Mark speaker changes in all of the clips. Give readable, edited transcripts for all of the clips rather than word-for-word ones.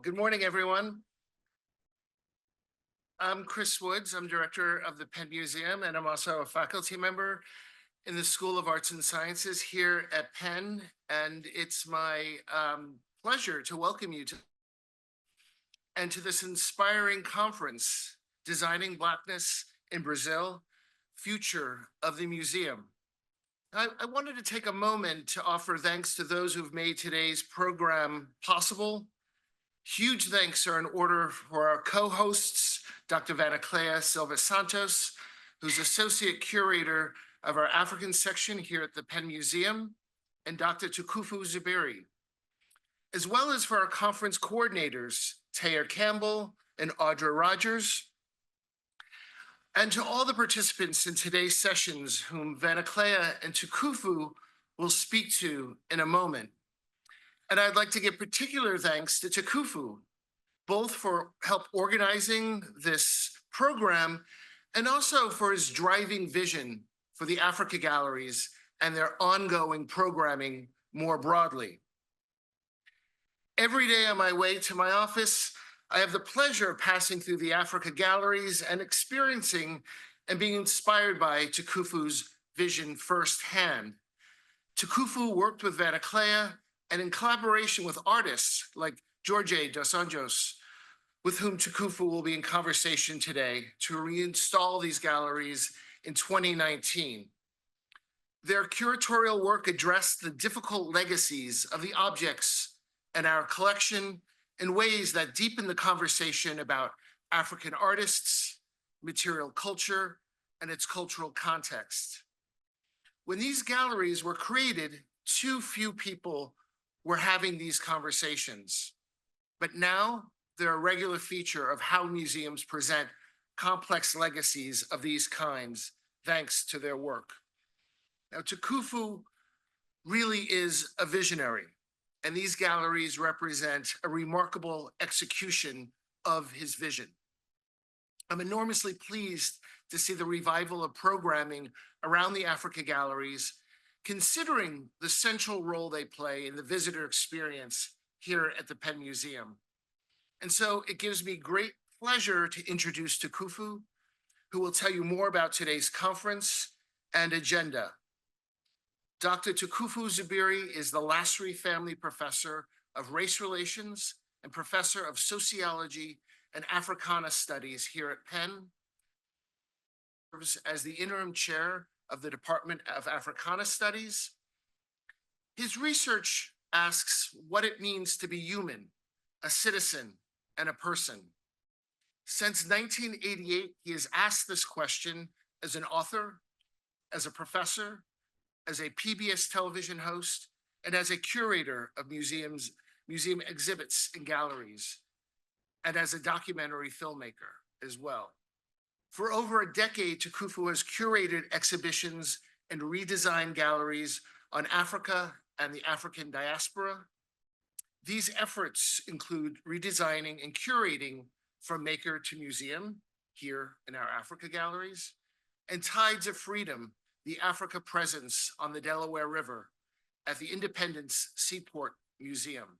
Speaker 1: Good morning, everyone. I'm Chris Woods. I'm director of the Penn Museum, and I'm also a faculty member in the School of Arts and Sciences here at Penn. And it's my pleasure to welcome you to this inspiring conference, Designing Blackness in Brazil, Future of the Museum. I wanted to take a moment to offer thanks to those who've made today's program possible. Huge thanks are in order for our co-hosts, Dr. Vanicleia Silva Santos, who's Associate Curator of our African section here at the Penn Museum, and Dr. Tukufu Zuberi, as well as for our conference coordinators, Taylor Campbell and Audra Rogers, and to all the participants in today's sessions, whom Vanicleia and Tukufu will speak to in a moment. And I'd like to give particular thanks to Tukufu, both for help organizing this program and also for his driving vision for the Africa Galleries and their ongoing programming more broadly. Every day on my way to my office, I have the pleasure of passing through the Africa Galleries and experiencing and being inspired by Tukufu's vision firsthand. Tukufu worked with Vanicleia and in collaboration with artists like Jorge dos Anjos, with whom Tukufu will be in conversation today, to reinstall these galleries in 2019. Their curatorial work addressed the difficult legacies of the objects in our collection in ways that deepen the conversation about African artists, material culture, and its cultural context. When these galleries were created, too few people were having these conversations. But now they're a regular feature of how museums present complex legacies of these kinds, thanks to their work. Now, Tukufu really is a visionary, and these galleries represent a remarkable execution of his vision. I'm enormously pleased to see the revival of programming around the Africa Galleries, considering the central role they play in the visitor experience here at the Penn Museum. And so it gives me great pleasure to introduce Tukufu, who will tell you more about today's conference and agenda. Dr. Tukufu Zuberi is the Lasry Family Professor of Race Relations and Professor of Sociology and Africana Studies here at Penn. He serves as the interim chair of the Department of Africana Studies. His research asks what it means to be human, a citizen, and a person. Since 1988, he has asked this question as an author, as a professor, as a PBS television host, and as a curator of museum exhibits and galleries, and as a documentary filmmaker as well. For over a decade, Tukufu has curated exhibitions and redesigned galleries on Africa and the African diaspora. These efforts include redesigning and curating From Maker to Museum here in our Africa galleries, and Tides of Freedom, the Africa presence on the Delaware River at the Independence Seaport Museum.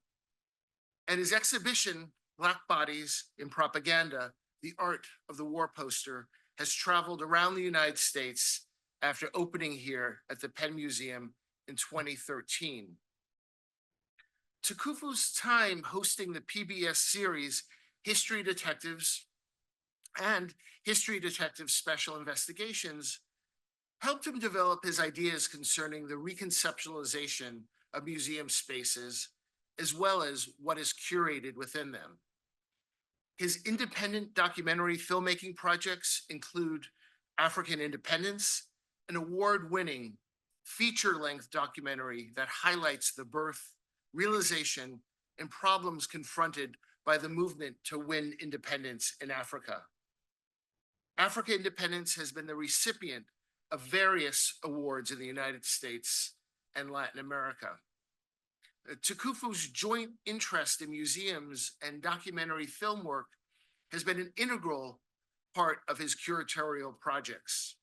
Speaker 1: And his exhibition, Black Bodies in Propaganda, the Art of the War Poster, has traveled around the United States after opening here at the Penn Museum in 2013. Tukufu's time hosting the PBS series History Detectives and History Detectives Special Investigations helped him develop his ideas concerning the reconceptualization of museum spaces, as well as what is curated within them. His independent documentary filmmaking projects include African Independence, an award-winning feature-length documentary that highlights the birth, realization, and problems confronted by the movement to win independence in Africa. Africa Independence has been the recipient of various awards in the United States and Latin America. Tukufu's joint interest in museums and documentary film work has been an integral part of his curatorial projects.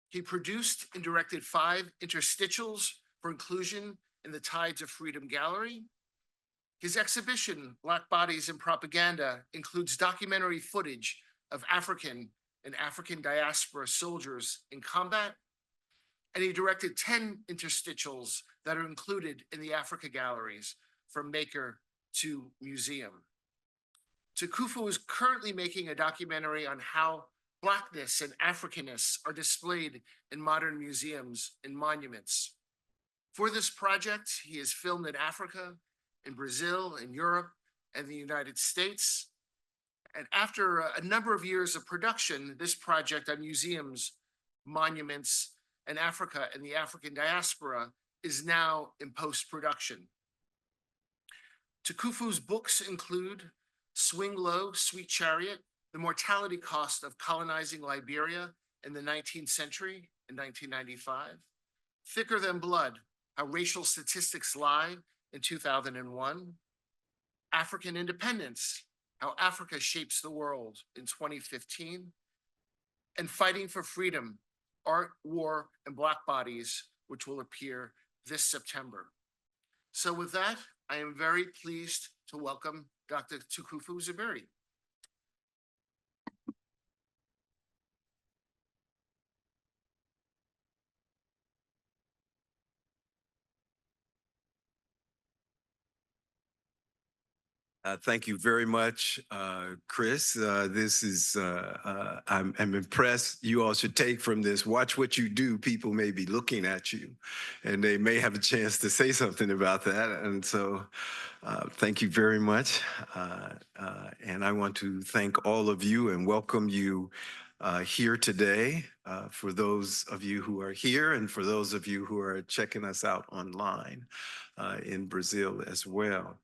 Speaker 1: He produced and directed 5 interstitials for inclusion in the Tides of Freedom Gallery, His exhibition, Black Bodies in Propaganda, includes documentary footage of African and African diaspora soldiers in combat, and he directed 10 interstitials that are included in the Africa galleries from maker to museum. Tukufu is currently making a documentary on how Blackness and Africanness are displayed in modern museums and monuments. For this project, he has filmed in Africa, in Brazil, in Europe, and the United States. And after a number of years of production, this project on museums, monuments, and Africa and the African diaspora is now in post-production. Tukufu's books include Swing Low, Sweet Chariot, The Mortality Cost of Colonizing Liberia in the 19th Century in 1995, Thicker Than Blood, How Racial Statistics Lie in 2001, African Independence, How Africa Shapes the World in 2015, and Fighting for Freedom, Art, War, and Black Bodies, which will appear this September. So with that, I am very pleased to welcome Dr. Tukufu Zuberi.
Speaker 2: Thank you very much, Chris. I'm impressed. You all should take from this, watch what you do. People may be looking at you and they may have a chance to say something about that. And so thank you very much. And I want to thank all of you and welcome you here today for those of you who are here and for those of you who are checking us out online in Brazil as well.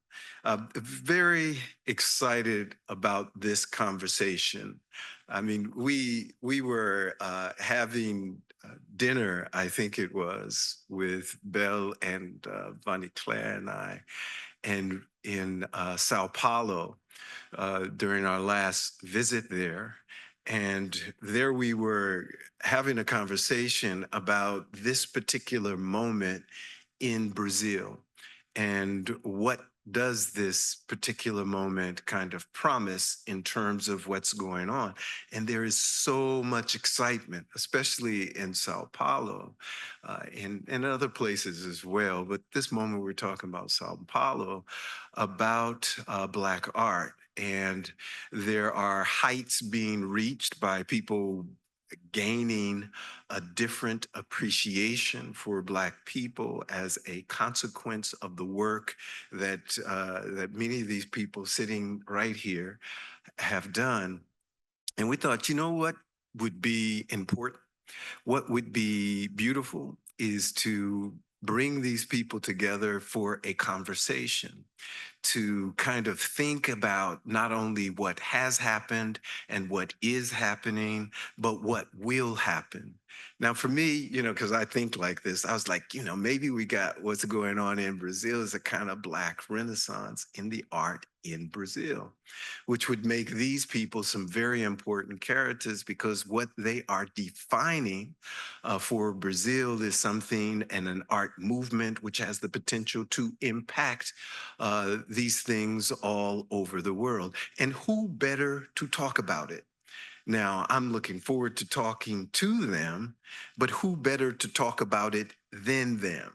Speaker 2: Very excited about this conversation. I mean, we were having dinner, I think it was, with Belle and Vanicleia and I, and in Sao Paulo during our last visit there. And there we were having a conversation about this particular moment in Brazil and what does this particular moment kind of promise in terms of what's going on. And there is so much excitement, especially in Sao Paulo and other places as well. But this moment we're talking about Sao Paulo, about Black art. And there are heights being reached by people gaining a different appreciation for Black people as a consequence of the work that many of these people sitting right here have done. And we thought, you know what would be important? What would be beautiful is to bring these people together for a conversation, to kind of think about not only what has happened and what is happening, but what will happen. Now, for me, because I think like this, I was like, maybe we got what's going on in Brazil is a kind of Black renaissance in the art in Brazil, which would make these people some very important characters because what they are defining for Brazil is something and an art movement which has the potential to impact these things all over the world. And who better to talk about it? Now, I'm looking forward to talking to them, but who better to talk about it than them?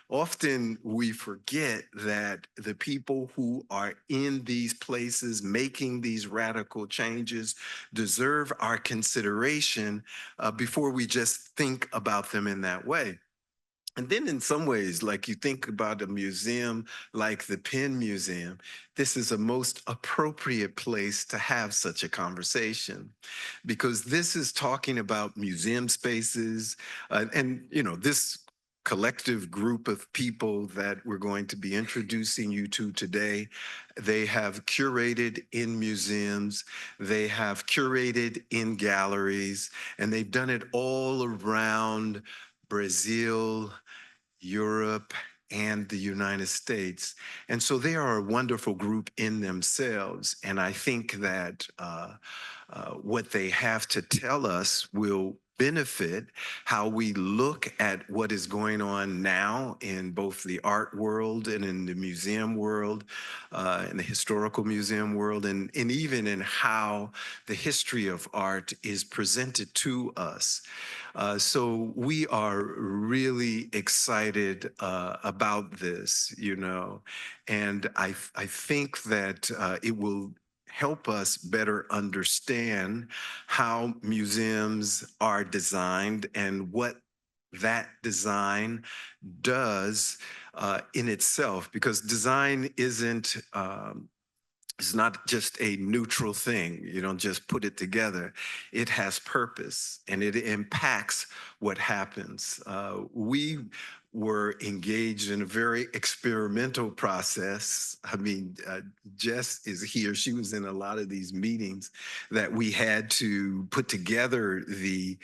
Speaker 2: Often we forget that the people who are in these places making these radical changes deserve our consideration before we just think about them in that way. And then in some ways, like you think about a museum like the Penn Museum, this is a most appropriate place to have such a conversation because this is talking about museum spaces and this collective group of people that we're going to be introducing you to today. They have curated in museums, they have curated in galleries, and they've done it all around Brazil, Europe, and the United States. And so they are a wonderful group in themselves. And I think that what they have to tell us will benefit how we look at what is going on now in both the art world and in the museum world, in the historical museum world, and even in how the history of art is presented to us. So we are really excited about this, and I think that it will help us better understand how museums are designed and what that design does in itself, because design isn't it's not just a neutral thing. You don't just put it together. It has purpose and it impacts what happens. We were engaged in a very experimental process. I mean, Jess is here. She was in a lot of these meetings that we had to put together the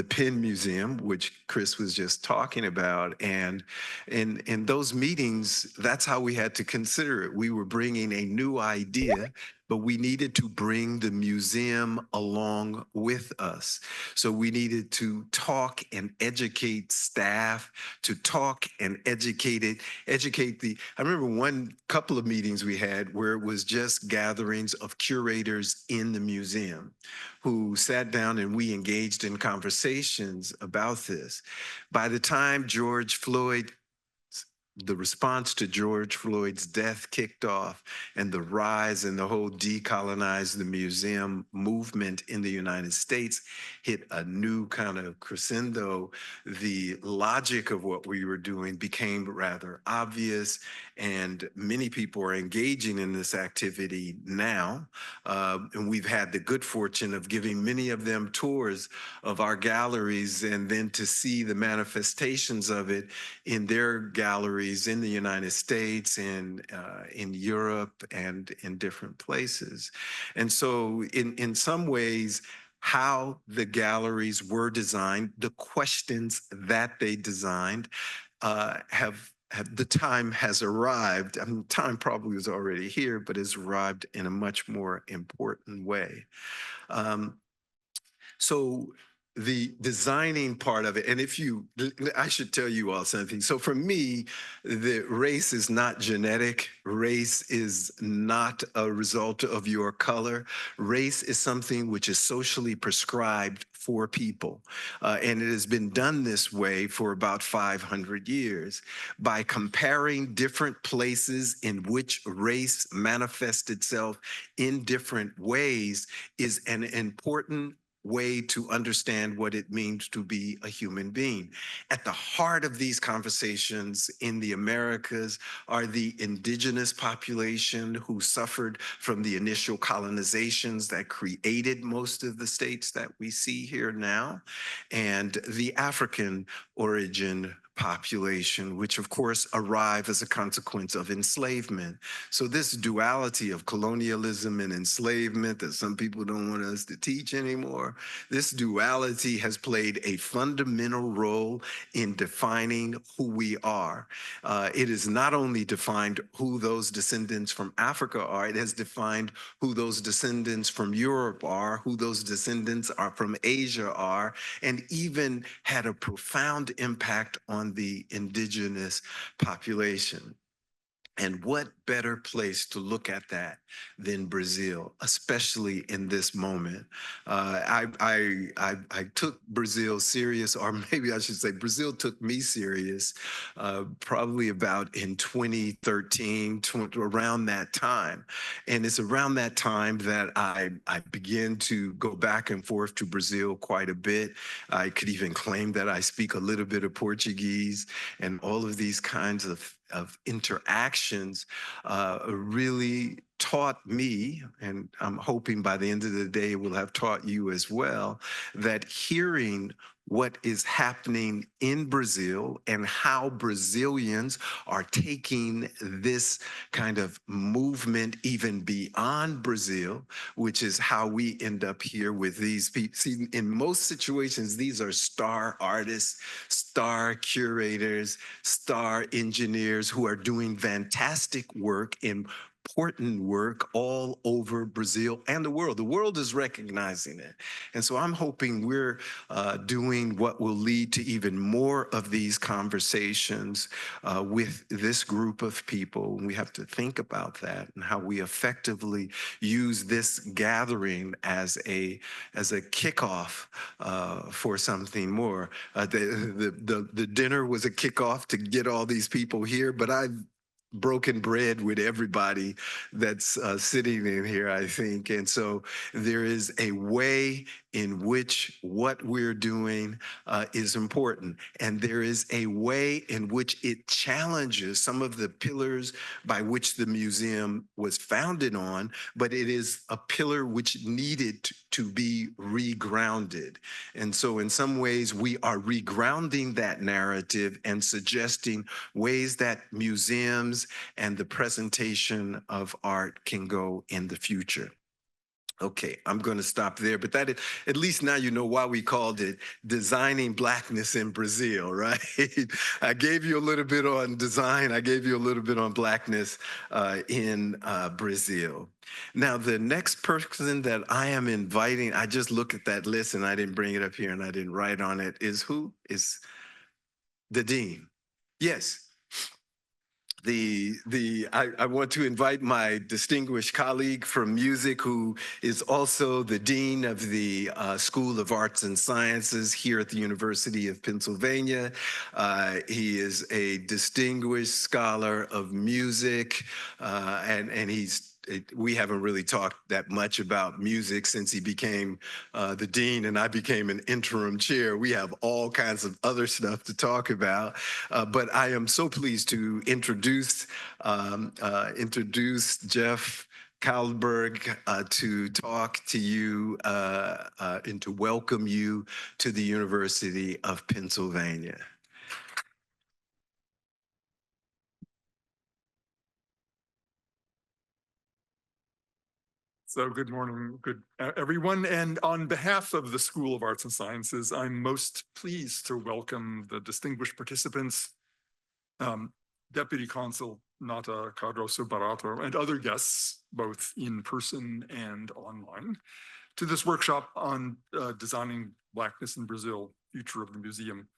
Speaker 2: Penn Museum, which Chris was just talking about. And in those meetings, that's how we had to consider it. We were bringing a new idea, but we needed to bring the museum along with us. So we needed to talk and educate staff, to talk and educate I remember one couple of meetings we had where it was just gatherings of curators in the museum who sat down and we engaged in conversations about this. By the time the response to George Floyd's death kicked off and the rise and the whole decolonize the museum movement in the United States hit a new kind of crescendo, the logic of what we were doing became rather obvious, and many people are engaging in this activity now. And we've had the good fortune of giving many of them tours of our galleries, and then to see the manifestations of it in their galleries in the United States and in Europe and in different places. And so in some ways, how the galleries were designed, the questions that they designed have the time has arrived. I mean, time probably was already here, but has arrived in a much more important way. So the designing part of it, and I should tell you all something. So for me, the race is not genetic. Race is not a result of your color. Race is something which is socially prescribed for people. And it has been done this way for about 500 years by comparing different places in which race manifests itself in different ways is an important way to understand what it means to be a human being. At the heart of these conversations in the Americas are the indigenous population who suffered from the initial colonizations that created most of the states that we see here now, and the African origin population, which of course arrive as a consequence of enslavement. So this duality of colonialism and enslavement that some people don't want us to teach anymore, this duality has played a fundamental role in defining who we are. It has not only defined who those descendants from Africa are, it has defined who those descendants from Europe are, who those descendants are from Asia are, and even had a profound impact on the indigenous population. And what better place to look at that than Brazil, especially in this moment? I took Brazil serious, or maybe I should say Brazil took me serious, probably about in 2013, around that time. And it's around that time that I began to go back and forth to Brazil quite a bit. I could even claim that I speak a little bit of Portuguese, and all of these kinds of interactions really taught me, and I'm hoping by the end of the day will have taught you as well, that hearing what is happening in Brazil and how Brazilians are taking this kind of movement even beyond Brazil, which is how we end up here with these people. See, in most situations, these are star artists, star curators, star engineers who are doing fantastic work in important work all over Brazil and the world. The world is recognizing it. And so I'm hoping we're doing what will lead to even more of these conversations with this group of people. We have to think about that and how we effectively use this gathering as a kickoff for something more. The dinner was a kickoff to get all these people here, but I've broken bread with everybody that's sitting in here, I think. And so there is a way in which what we're doing is important. And there is a way in which it challenges some of the pillars by which the museum was founded on, but it is a pillar which needed to be regrounded. And so in some ways, we are regrounding that narrative and suggesting ways that museums and the presentation of art can go in the future. Okay, I'm going to stop there, but that is, at least now you know why we called it Designing Blackness in Brazil, right? I gave you a little bit on design. I gave you a little bit on Blackness in Brazil. Now, the next person that I am inviting, I just looked at that list and I didn't bring it up here and I didn't write on it, is who? Is the dean. Yes. I want to invite my distinguished colleague from music, who is also the dean of the School of Arts and Sciences here at the University of Pennsylvania. He is a distinguished scholar of music, and we haven't really talked that much about music since he became the dean and I became an interim chair. We have all kinds of other stuff to talk about, but I am so pleased to introduce Jeff Kallberg to talk to you and to welcome you to the University of Pennsylvania.
Speaker 3: So good morning, everyone. And on behalf of the School of Arts and Sciences, I'm most pleased to welcome the distinguished participants, Deputy Consul Nata Cardoso Barato, and other guests, both in person and online, to this workshop on designing Blackness in Brazil, Future of the Museum.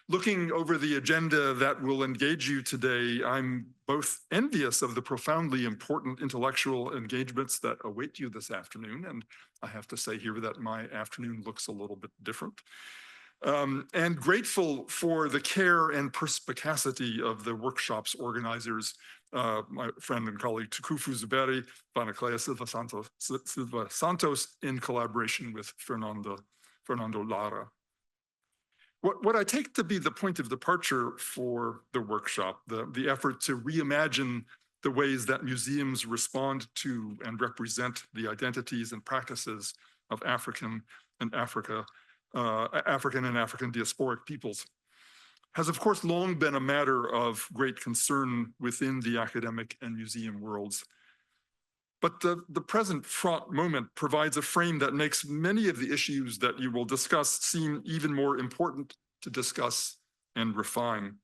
Speaker 3: Looking over the agenda that will engage you today, I'm both envious of the profoundly important intellectual engagements that await you this afternoon, and I have to say here that my afternoon looks a little bit different, and grateful for the care and perspicacity of the workshop's organizers, my friend and colleague Tukufu Zuberi, Vanicleia Silva Santos, in collaboration with Fernando Lara. What I take to be the point of departure for the workshop, the effort to reimagine the ways that museums respond to and represent the identities and practices of African and African and African diasporic peoples, has of course long been a matter of great concern within the academic and museum worlds. But the present fraught moment provides a frame that makes many of the issues that you will discuss seem even more important to discuss and refine.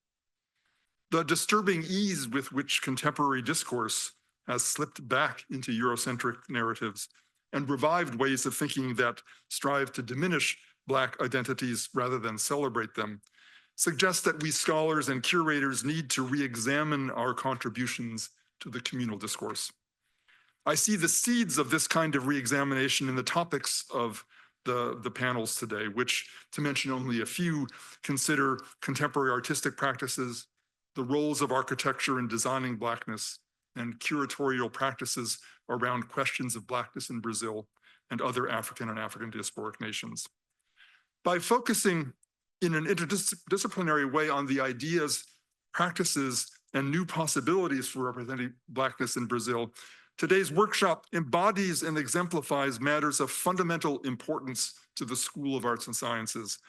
Speaker 3: The disturbing ease with which contemporary discourse has slipped back into Eurocentric narratives and revived ways of thinking that strive to diminish Black identities rather than celebrate them suggests that we scholars and curators need to re-examine our contributions to the communal discourse. I see the seeds of this kind of re-examination in the topics of the panels today, which, to mention only a few, consider contemporary artistic practices, the roles of architecture in designing Blackness, and curatorial practices around questions of Blackness in Brazil and other African and African diasporic nations. By focusing in an interdisciplinary way on the ideas, practices, and new possibilities for representing Blackness in Brazil, today's workshop embodies and exemplifies matters of fundamental importance to the School of Arts and Sciences.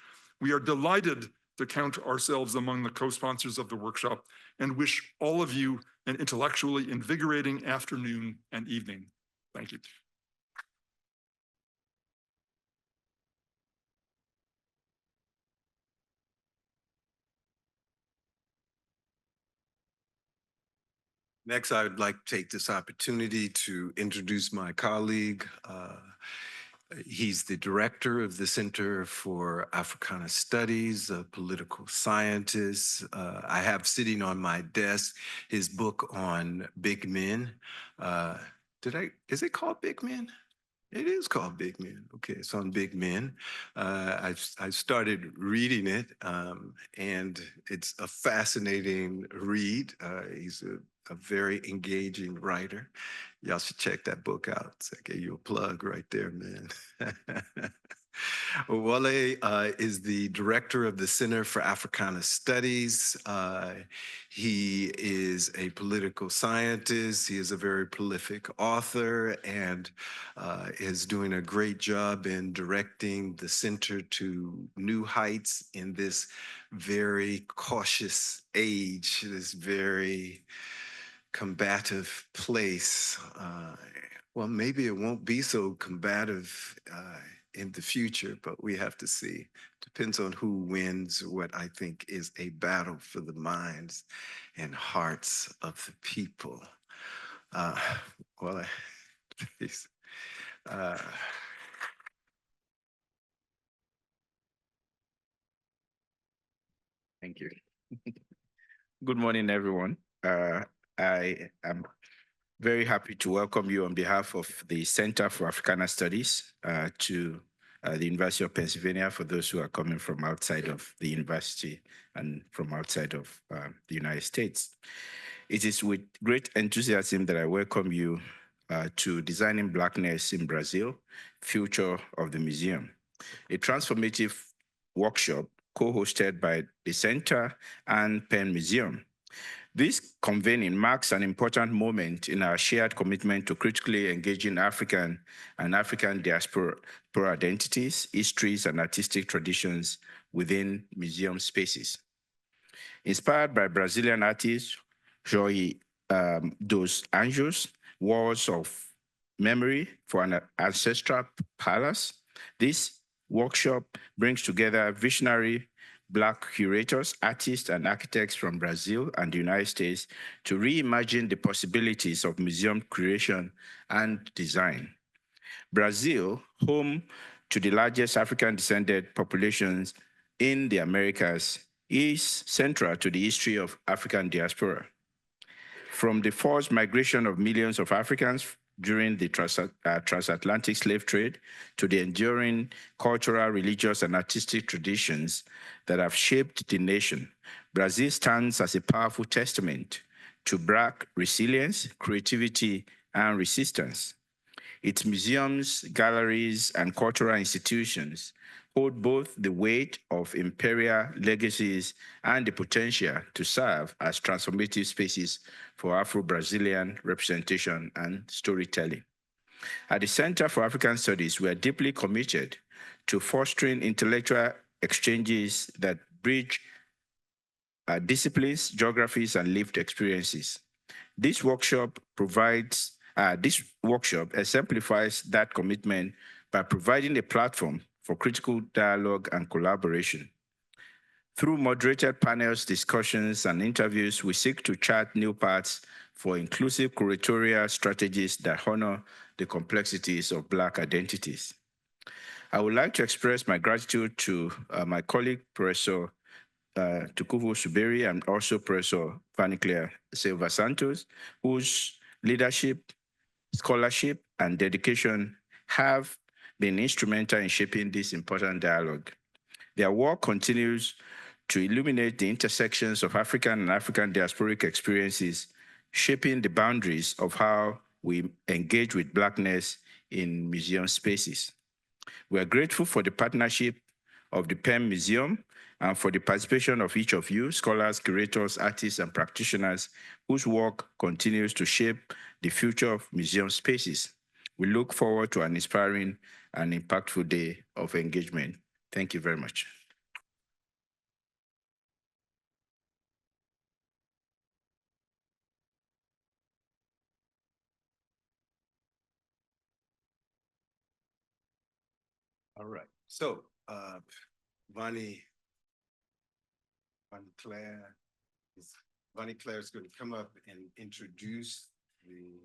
Speaker 3: We are delighted to count ourselves among the co-sponsors of the workshop and wish all of you an intellectually invigorating afternoon and evening. Thank you.
Speaker 2: Next, I would like to take this opportunity to introduce my colleague. He's the director of the Center for Africana Studies, a political scientist. I have sitting on my desk his book on big men. Is it called Big Men? It is called Big Men. Okay, it's on big men. I started reading it, and it's a fascinating read. He's a very engaging writer. Y'all should check that book out. So I gave you a plug right there, man. Wale is the director of the Center for Africana Studies. He is a political scientist. He is a very prolific author and is doing a great job in directing the center to new heights in this very cautious age, this very combative place. Well, maybe it won't be so combative in the future, but we have to see. Depends on who wins what I think is a battle for the minds and hearts of the people. Well, please.
Speaker 4: Thank you. Good morning, everyone. I am very happy to welcome you on behalf of the Center for Africana Studies to the University of Pennsylvania for those who are coming from outside of the university and from outside of the United States. It is with great enthusiasm that I welcome you to Designing Blackness in Brazil, Future of the Museum, a transformative workshop co-hosted by the Center and Penn Museum. This convening marks an important moment in our shared commitment to critically engaging African and African diaspora identities, histories, and artistic traditions within museum spaces. Inspired by Brazilian artist Jorge dos Anjos' Walls of Memory for an Ancestral Palace, this workshop brings together visionary Black curators, artists, and architects from Brazil and the United States to reimagine the possibilities of museum creation and design. Brazil, home to the largest African-descended populations in the Americas, is central to the history of African diaspora. From the forced migration of millions of Africans during the transatlantic slave trade to the enduring cultural, religious, and artistic traditions that have shaped the nation, Brazil stands as a powerful testament to Black resilience, creativity, and resistance. Its museums, galleries, and cultural institutions hold both the weight of imperial legacies and the potential to serve as transformative spaces for Afro-Brazilian representation and storytelling. At the Center for African Studies, we are deeply committed to fostering intellectual exchanges that bridge disciplines, geographies, and lived experiences. This workshop exemplifies that commitment by providing a platform for critical dialogue and collaboration. Through moderated panels, discussions, and interviews, we seek to chart new paths for inclusive curatorial strategies that honor the complexities of Black identities. I would like to express my gratitude to my colleague, Professor Tukufu Zuberi, and also Professor Vanicleia Silva Santos, whose leadership, scholarship, and dedication have been instrumental in shaping this important dialogue. Their work continues to illuminate the intersections of African and African diasporic experiences, shaping the boundaries of how we engage with Blackness in museum spaces. We are grateful for the partnership of the Penn Museum and for the participation of each of you, scholars, curators, artists, and practitioners whose work continues to shape the future of museum spaces. We look forward to an inspiring and impactful day of engagement. Thank you very much.
Speaker 2: All right. So, Vanicleia is Vanicleia is going to come up and introduce the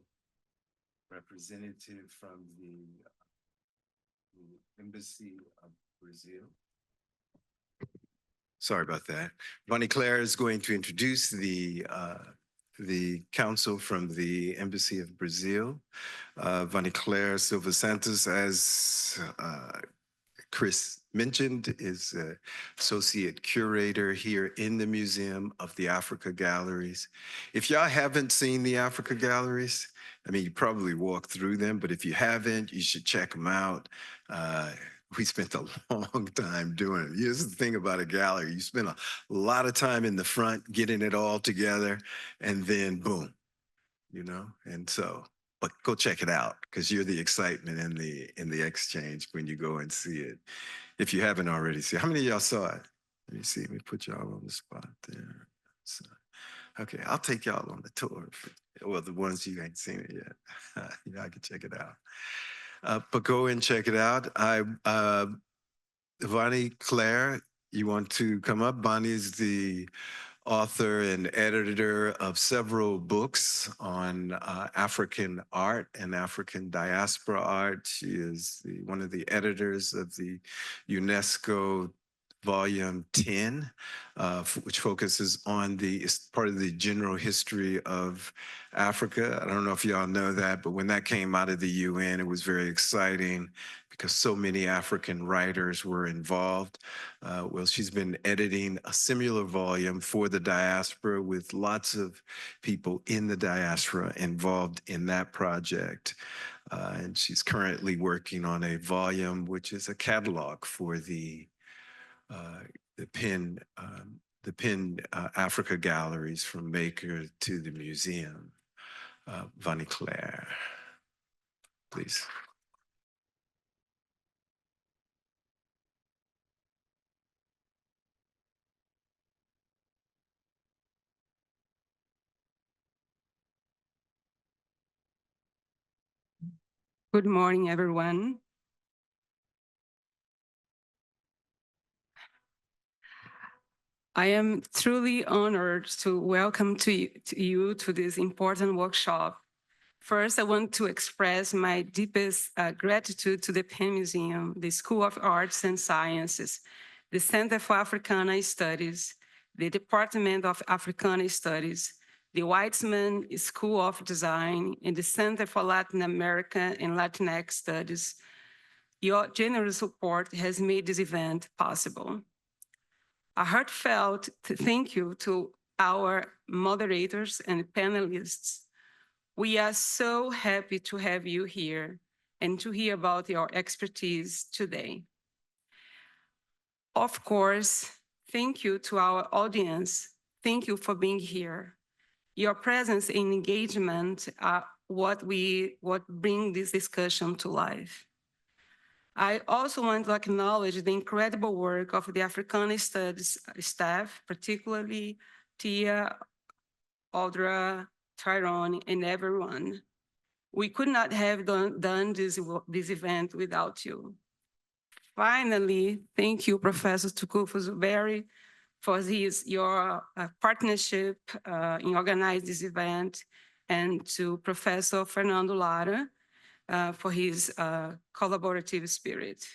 Speaker 2: representative from the Embassy of Brazil. Sorry about that. Vanicleia is going to introduce the council from the Embassy of Brazil. Vanicleia Silva Santos, as Chris mentioned, is associate curator here in the Museum of the Africa Galleries. If y'all haven't seen the Africa Galleries, I mean, you probably walk through them, but if you haven't, you should check them out. We spent a long time doing it. Here's the thing about a gallery. You spend a lot of time in the front getting it all together, and then boom, you know? And so, but go check it out, because you're the excitement in the exchange when you go and see it. If you haven't already seen it. How many of y'all saw it? Let me see, let me put y'all on the spot there. So, okay, I'll take y'all on the tour. Well, the ones you ain't seen it yet. I can check it out. But go and check it out. Vanicleia, you want to come up? Bonnie is the author and editor of several books on African art and African diaspora art. She is one of the editors of the UNESCO Volume 10, which focuses on it's part of the general history of Africa. I don't know if y'all know that, but when that came out of the UN, it was very exciting because so many African writers were involved. Well, she's been editing a similar volume for the diaspora with lots of people in the diaspora involved in that project. And she's currently working on a volume, which is a catalog for the Penn Africa Galleries, from maker to the museum. Vanicleia, please.
Speaker 5: Good morning, everyone. I am truly honored to welcome you to this important workshop. First, I want to express my deepest gratitude to the Penn Museum, the School of Arts and Sciences, the Center for Africana Studies, the Department of Africana Studies, the Weizmann School of Design, and the Center for Latin America and Latinx Studies. Your generous support has made this event possible. A heartfelt thank you to our moderators and panelists. We are so happy to have you here and to hear about your expertise today. Of course, thank you to our audience. Thank you for being here. Your presence and engagement are what bring this discussion to life. I also want to acknowledge the incredible work of the Africana Studies staff, particularly Tia, Audra, Tyrone, and everyone. We could not have done this event without you. Finally, thank you, Professor Tukufu Zuberi, for your partnership in organizing this event, and to Professor Fernando Lara for his collaborative spirit.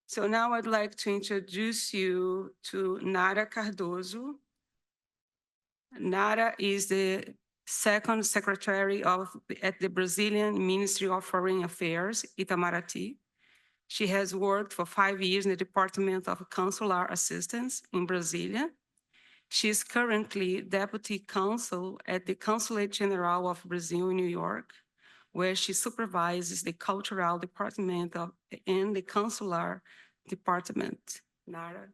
Speaker 5: So now I'd like to introduce you to Nara Cardoso. Nara is the second secretary at the Brazilian Ministry of Foreign Affairs, Itamaraty. She has worked for 5 years in the Department of Consular Assistance in Brasilia. She is currently Deputy Consul at the Consulate General of Brazil in New York, where she supervises the cultural department and the consular department. Nara.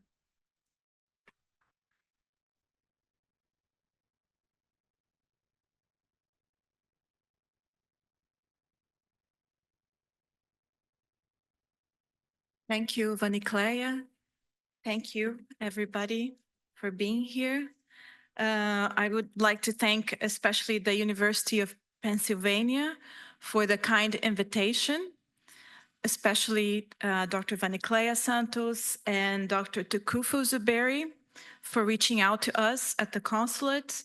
Speaker 6: Thank you, Vanicleia. Thank you, everybody, for being here. I would like to thank especially the University of Pennsylvania for the kind invitation, especially Dr. Vanicleia Santos and Dr. Tukufu Zuberi for reaching out to us at the Consulate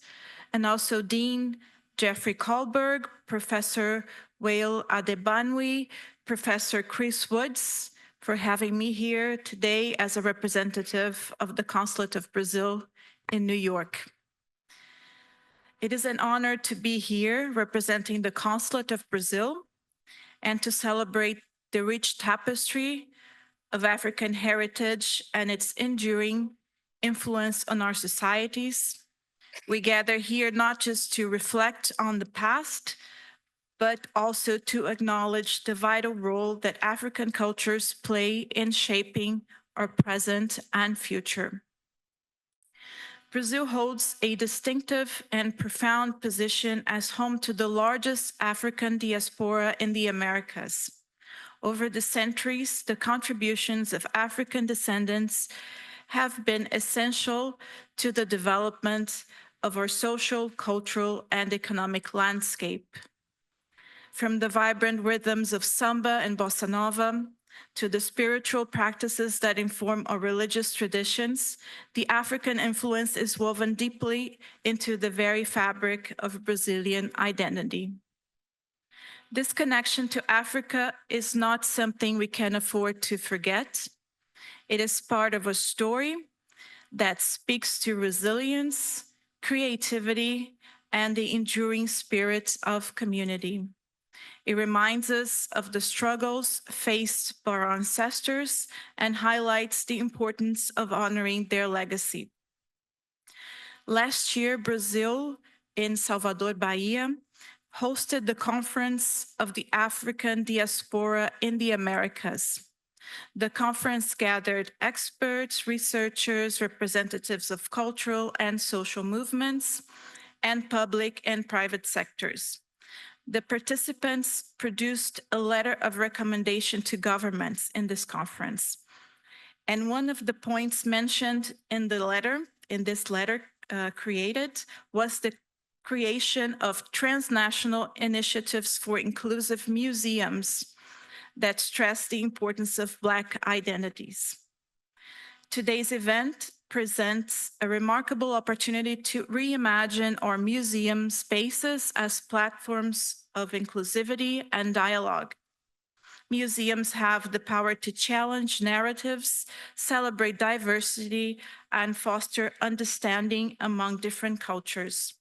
Speaker 6: and also Dean Jeffery Kallberg, Professor Wale Adebanwi, Professor Chris Woods, for having me here today as a representative of the Consulate of Brazil in New York. It is an honor to be here representing the Consulate of Brazil and to celebrate the rich tapestry of African heritage and its enduring influence on our societies. We gather here not just to reflect on the past, but also to acknowledge the vital role that African cultures play in shaping our present and future. Brazil holds a distinctive and profound position as home to the largest African diaspora in the Americas. Over the centuries, the contributions of African descendants have been essential to the development of our social, cultural, and economic landscape. From the vibrant rhythms of samba and bossa nova to the spiritual practices that inform our religious traditions, the African influence is woven deeply into the very fabric of Brazilian identity. This connection to Africa is not something we can afford to forget. It is part of a story that speaks to resilience, creativity, and the enduring spirit of community. It reminds us of the struggles faced by our ancestors and highlights the importance of honoring their legacy. Last year, Brazil, in Salvador, Bahia, hosted the Conference of the African Diaspora in the Americas. The conference gathered experts, researchers, representatives of cultural and social movements, and public and private sectors. The participants produced a letter of recommendation to governments in this conference. And one of the points mentioned in this letter created, was the creation of transnational initiatives for inclusive museums that stress the importance of Black identities. Today's event presents a remarkable opportunity to reimagine our museum spaces as platforms of inclusivity and dialogue. Museums have the power to challenge narratives, celebrate diversity, and foster understanding among different cultures.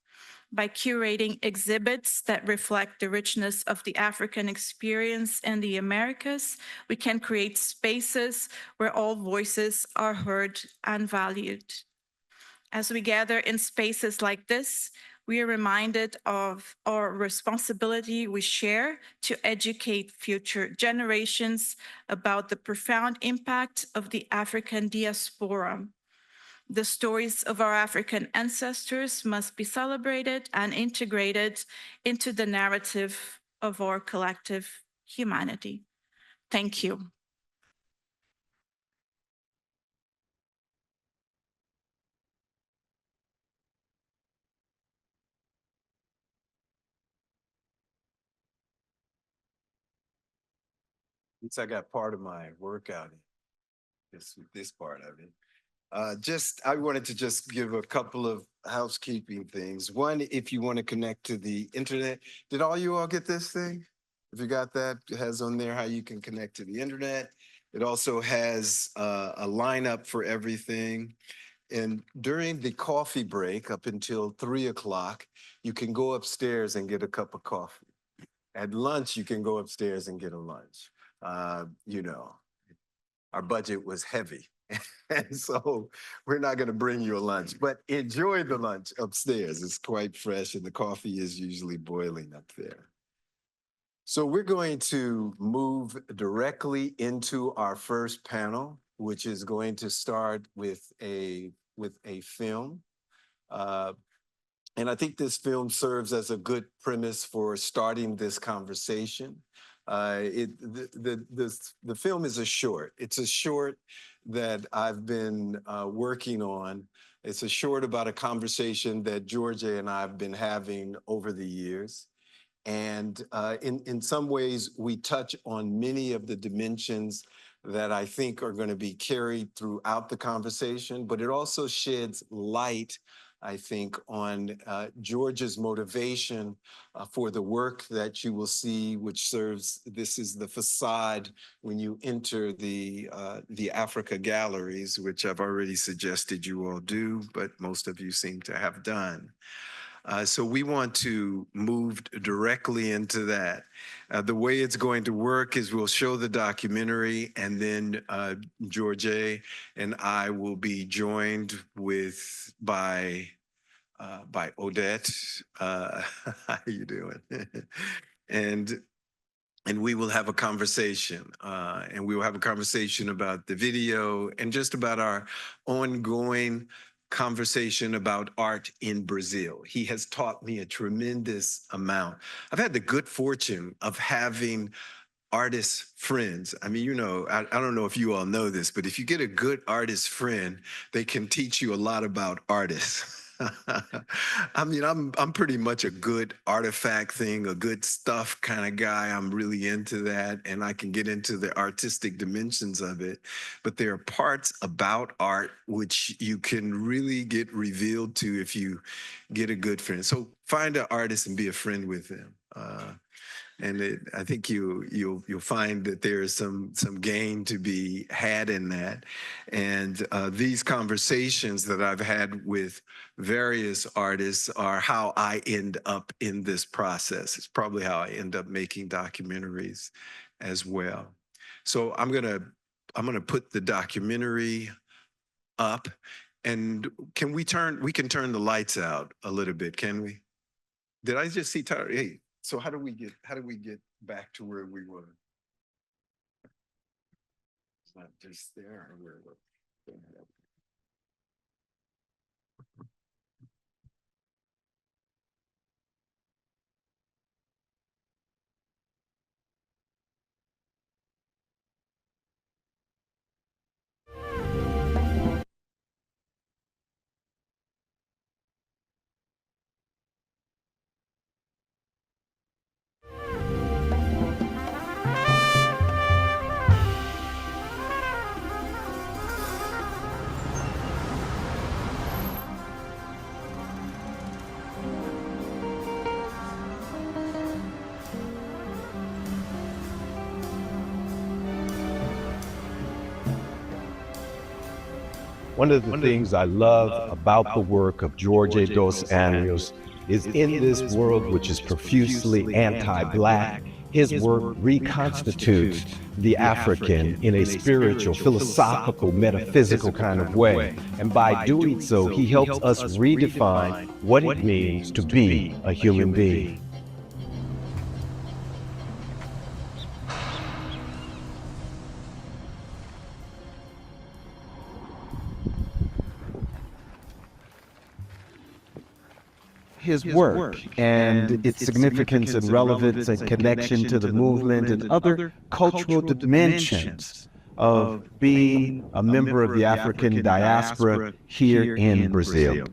Speaker 6: By curating exhibits that reflect the richness of the African experience in the Americas, we can create spaces where all voices are heard and valued. As we gather in spaces like this, we are reminded of our responsibility we share to educate future generations about the profound impact of the African diaspora. The stories of our African ancestors must be celebrated and integrated into the narrative of our collective humanity. Thank you.
Speaker 2: At least I got part of my workout in this part of it. I wanted to just give a couple of housekeeping things. One, if you want to connect to the internet, did all you all get this thing? If you got that, it has on there how you can connect to the internet. It also has a lineup for everything. And during the coffee break up until 3 o'clock, you can go upstairs and get a cup of coffee. At lunch, you can go upstairs and get a lunch. Our budget was heavy. And so we're not going to bring you a lunch, but enjoy the lunch upstairs. It's quite fresh and the coffee is usually boiling up there. So we're going to move directly into our first panel, which is going to start with a film. And I think this film serves as a good premise for starting this conversation. The film is a short. It's a short that I've been working on. It's a short about a conversation that Georgia and I have been having over the years. And in some ways, we touch on many of the dimensions that I think are going to be carried throughout the conversation, but it also sheds light I think, on George's motivation for the work that you will see, which serves, this is the facade when you enter the Africa galleries, which I've already suggested you all do, but most of you seem to have done. So we want to move directly into that. The way it's going to work is we'll show the documentary, and then George and I will be joined by Odette. How you doing? And we will have a conversation, and we will have a conversation about the video and just about our ongoing conversation about art in Brazil. He has taught me a tremendous amount. I've had the good fortune of having artist friends. I mean, you know, I don't know if you all know this, but if you get a good artist friend, they can teach you a lot about artists. I mean, I'm pretty much a good artifact thing, a good stuff kind of guy. I'm really into that, and I can get into the artistic dimensions of it. But there are parts about art which you can really get revealed to if you get a good friend. So find an artist and be a friend with them. I think you'll find that there is some gain to be had in that. And these conversations that I've had with various artists are how I end up in this process. It's probably how I end up making documentaries as well. So I'm gonna put the documentary up, and we can turn the lights out a little bit, can we? Did I just see Tyler? Hey. So how do we get back to where we were? It's not just there or where we're.
Speaker 7: One of the things I love about the work of Jorge dos Anjos is in this world which is profusely anti-Black, his work reconstitutes the African in a spiritual, philosophical, metaphysical kind of way. And by doing so, he helps us redefine what it means to be a human being. His work and its significance and relevance and connection to the movement and other cultural dimensions of being a member of the African diaspora here in Brazil.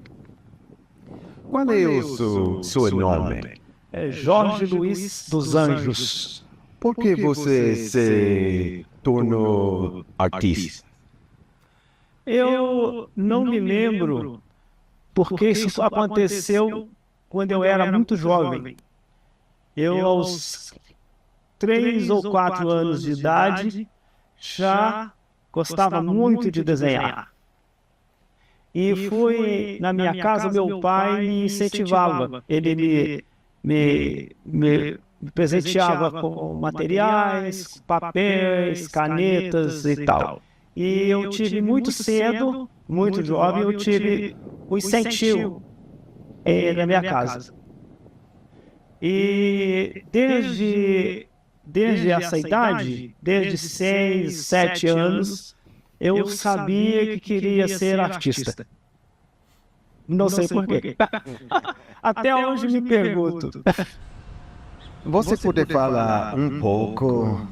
Speaker 7: Qual é o seu nome?
Speaker 8: É Jorge Luiz dos Anjos.
Speaker 7: Por que você se tornou artista?
Speaker 8: Eu não me lembro porque isso aconteceu quando eu era muito jovem. Eu, aos 3 ou 4 anos de idade, já gostava muito de desenhar. E foi na minha casa, meu pai me incentivava. Ele me presenteava com materiais, papéis, canetas e tal. E eu tive muito cedo, muito jovem, eu tive o incentivo na minha casa. E desde essa idade, desde 6, 7 anos, eu sabia que queria ser artista. Não sei por quê. Até hoje me pergunto.
Speaker 7: Você pode falar pouco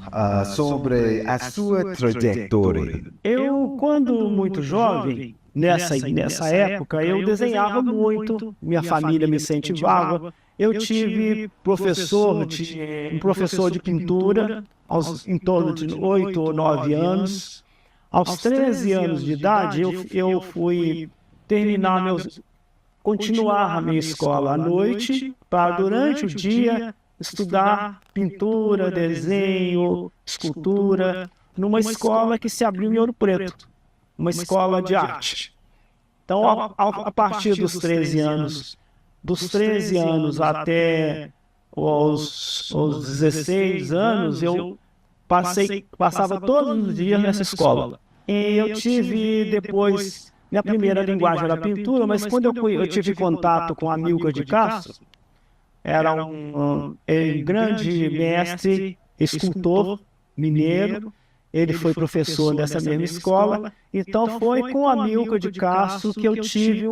Speaker 7: sobre a sua trajetória?
Speaker 8: Eu, quando muito jovem, nessa época, eu desenhava muito, minha família me incentivava. Eu tive um professor de pintura em torno de 8 ou 9 anos. Aos 13 anos de idade, eu fui terminar continuar a minha escola à noite para, durante o dia, estudar pintura, desenho, escultura, numa escola que se abriu em Ouro Preto, uma escola de arte. Então, a partir dos 13 anos até os 16 anos, eu passava todos os dias nessa escola. E eu tive depois, minha primeira linguagem era pintura, mas quando eu tive contato com Amílcar de Castro, era um grande mestre, escultor mineiro. Ele foi professor dessa mesma escola, então foi com Amílcar de Castro que eu tive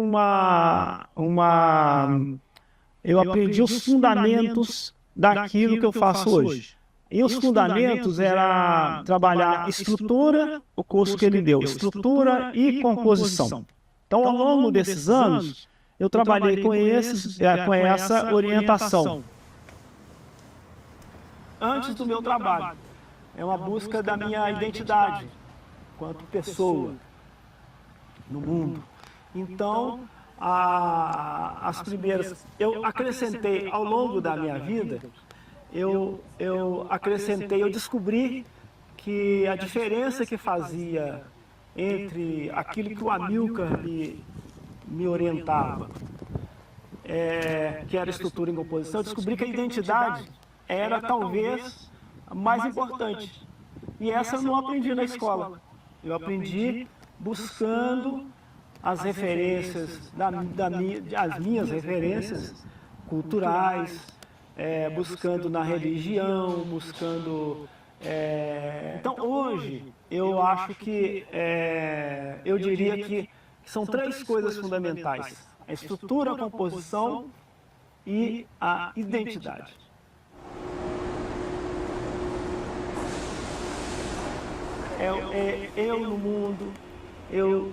Speaker 8: eu aprendi os fundamentos daquilo que eu faço hoje. E os fundamentos era trabalhar estrutura, o curso que ele deu, estrutura e composição. Então, ao longo desses anos, eu trabalhei com essa orientação. Antes do meu trabalho, é uma busca da minha identidade enquanto pessoa no mundo. Então, as primeiras, eu acrescentei ao longo da minha vida, eu descobri que a diferença que fazia entre aquilo que o Amílcar me orientava, que era estrutura em composição, eu descobri que a identidade era talvez a mais importante. E essa eu não aprendi na escola. Eu aprendi buscando as referências, as minhas referências culturais, buscando na religião, buscando... Então, hoje, eu acho que, eu diria que são 3 coisas fundamentais: a estrutura, a composição e a identidade. Eu no mundo, eu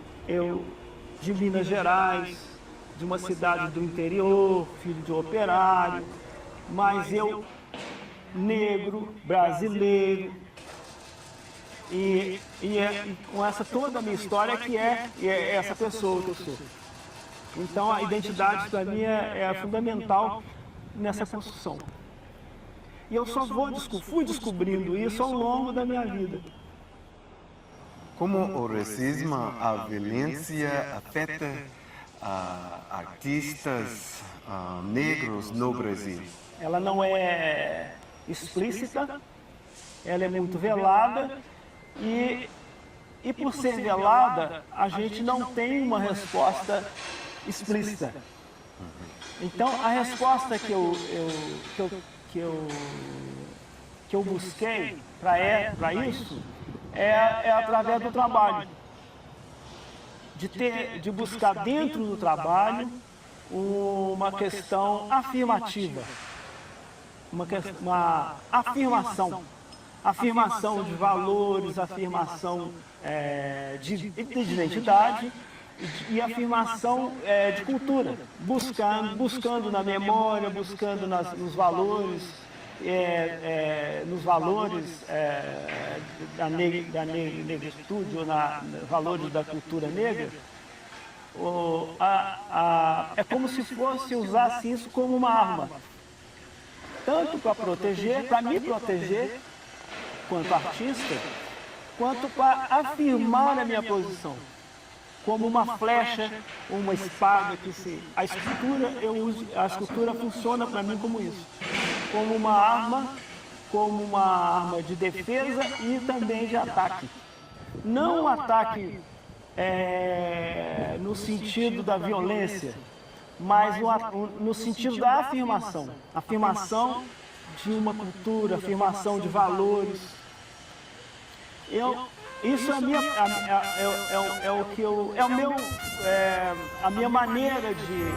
Speaker 8: de Minas Gerais, de uma cidade do interior, filho de operário, mas eu negro, brasileiro, e com essa toda a minha história que é essa pessoa que eu sou. Então a identidade para mim é fundamental nessa construção. E eu só fui descobrindo isso ao longo da minha vida.
Speaker 9: Como o racismo, a violência afeta artistas negros no Brasil?
Speaker 8: Ela não é explícita, ela é muito velada e por ser velada, a gente não tem uma resposta explícita. Então, a resposta que eu busquei para isso é através do trabalho, de buscar dentro do trabalho uma questão afirmativa, uma afirmação de valores, afirmação de identidade e afirmação de cultura, buscando na memória, buscando nos valores, da negritude, ou nos valores da cultura negra. É como se usasse isso como uma arma, tanto para proteger, para me proteger, quanto artista, quanto para afirmar a minha posição, como uma flecha, uma espada a escultura funciona para mim como isso, como uma arma de defesa e também de ataque. Não um ataque no sentido da violência, mas no sentido da afirmação de uma cultura, afirmação de valores. Isso é a minha maneira de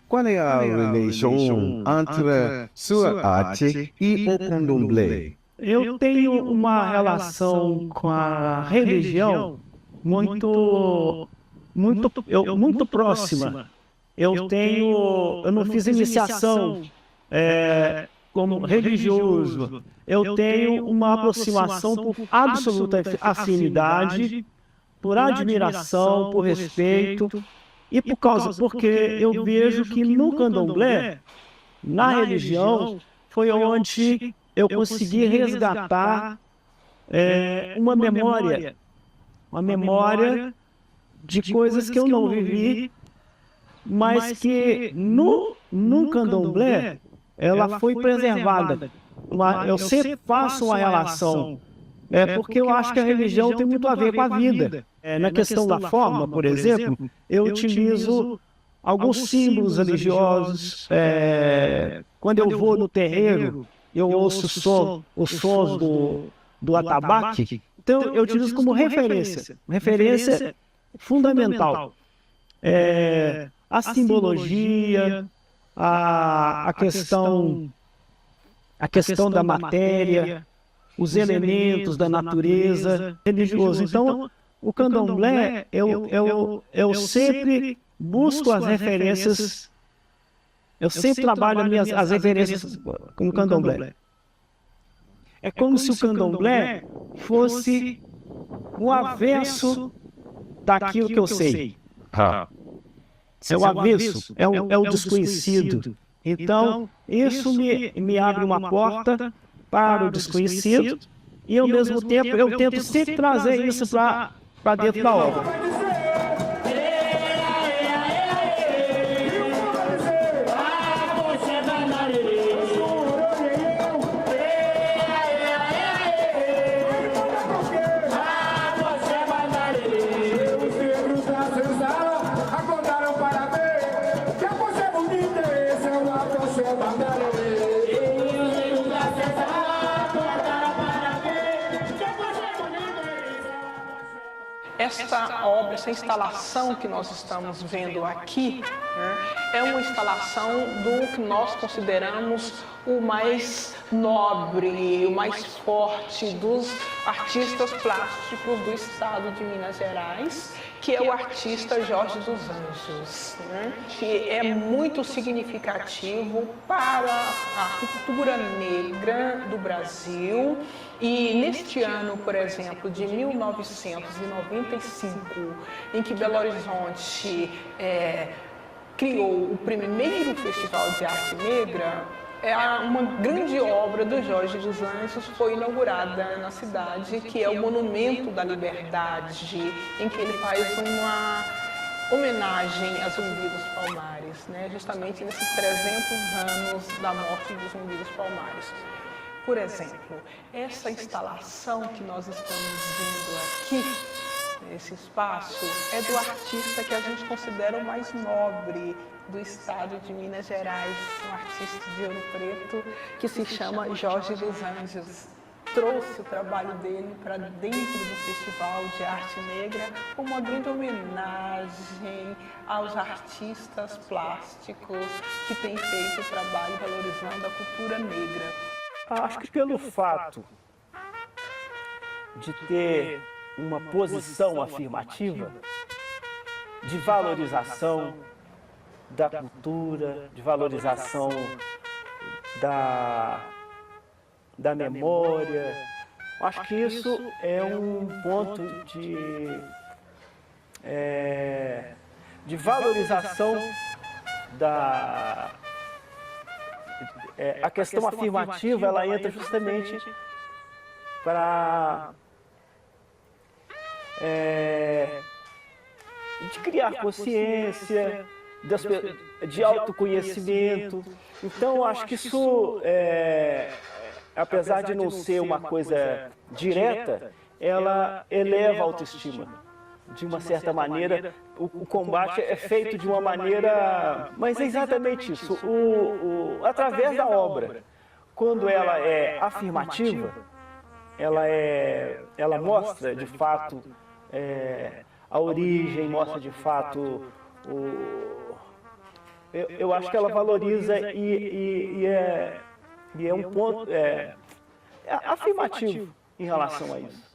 Speaker 7: qual é a relação entre sua arte e o candomblé?
Speaker 8: Eu tenho uma relação com a religião muito próxima. Eu não fiz iniciação como religioso. Eu tenho uma aproximação por absoluta afinidade, por admiração, por respeito e porque eu vejo que no candomblé, na religião, foi onde eu consegui resgatar uma memória de coisas que eu não vivi, mas que no candomblé ela foi preservada. Eu sempre faço uma relação, porque eu acho que a religião tem muito a ver com a vida. Na questão da forma, por exemplo, eu utilizo alguns símbolos religiosos. Quando eu vou no terreiro, eu ouço os sons do atabaque, então eu utilizo como referência fundamental. A simbologia, a questão da matéria, os elementos da natureza religiosa. Então, o candomblé, eu sempre busco as referências, eu sempre trabalho as referências no candomblé. É como se o candomblé fosse o avesso daquilo que eu sei. É o avesso, é o desconhecido. Então, isso me abre uma porta para o desconhecido e, ao mesmo tempo, eu tento sempre trazer isso para dentro da obra.
Speaker 10: Esta obra, essa instalação que nós estamos vendo aqui, é uma instalação do que nós consideramos o mais nobre, o mais forte dos artistas plásticos do estado de Minas Gerais, que é o artista Jorge dos Anjos, que é muito significativo para a cultura negra do Brasil. E neste ano, por exemplo, de 1995, em que Belo Horizonte criou o primeiro Festival de Arte Negra, uma grande obra do Jorge dos Anjos foi inaugurada na cidade, que é o Monumento da Liberdade, em que ele faz uma homenagem a Zumbi dos Palmares, justamente nesses 300 anos da morte de Zumbi dos Palmares. Por exemplo, essa instalação que nós estamos vendo aqui, esse espaço, é do artista que a gente considera o mais nobre do estado de Minas Gerais, um artista de Ouro Preto que se chama Jorge dos Anjos. Trouxe o trabalho dele para dentro do Festival de Arte Negra como uma grande homenagem aos artistas plásticos que têm feito o trabalho valorizando a cultura negra.
Speaker 8: Acho que pelo fato de ter uma posição afirmativa de valorização da cultura, de valorização da memória, acho que isso é um ponto de valorização a questão afirmativa, ela entra justamente para de criar consciência, de autoconhecimento. Então, acho que isso, apesar de não ser uma coisa direta, ela eleva a autoestima. De uma certa maneira, o combate é feito de uma maneira... Mas é exatamente isso, através da obra. Quando ela é afirmativa, ela mostra, de fato, a origem, mostra, de fato, eu acho que ela valoriza e é um ponto afirmativo em relação a isso.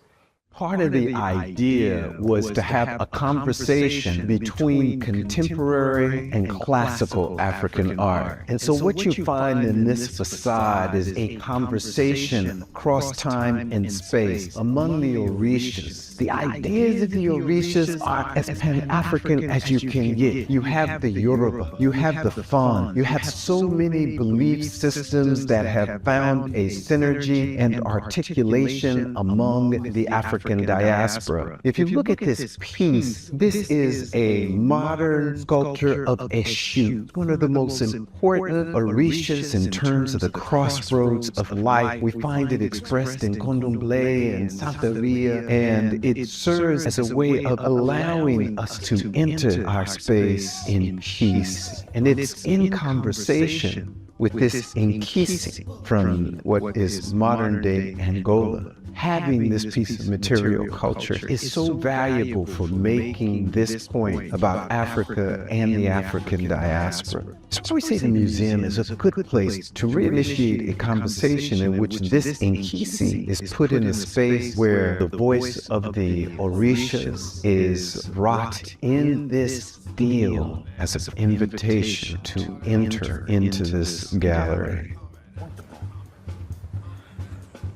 Speaker 7: Part of the idea was to have a conversation between contemporary and classical African art. And so what you find in this facade is a conversation across time and space among the Orishas. The ideas of the Orishas are as Pan-African as you can get. You have the Yoruba, you have the Fon, you have so many belief systems that have found a synergy and articulation among the African diaspora. If you look at this piece, this is a modern sculpture of Eshu, one of the most important Orishas in terms of the crossroads of life. We find it expressed in Condomblé and Santeria, and it serves as a way of allowing us to enter our space in peace. And it's in conversation with this Nkisi from what is modern-day Angola. Having this piece of material culture is so valuable for making this point about Africa and the African diaspora. So we say the museum is a good place to reinitiate a conversation in which this Nkisi is put in a space where the voice of the Orishas is wrought in this deal as an invitation to enter into this gallery.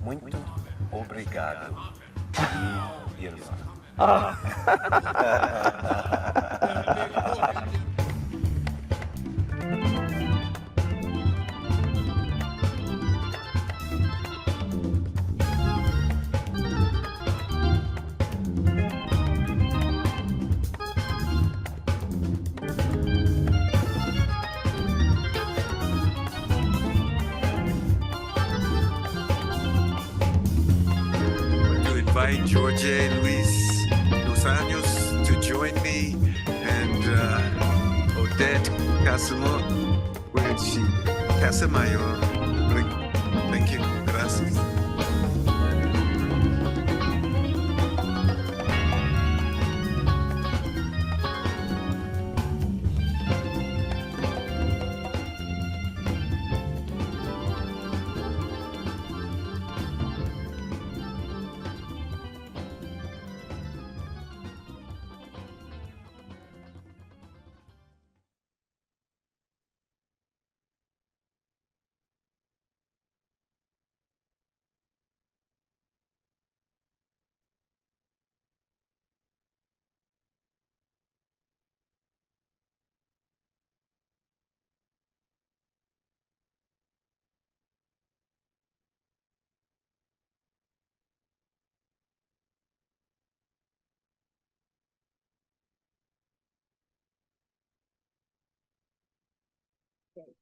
Speaker 9: Muito obrigado, irmã.
Speaker 2: Invite Jorge Luis Dos Anjos to join me and Odette Casamayor. Thank you. Gracias.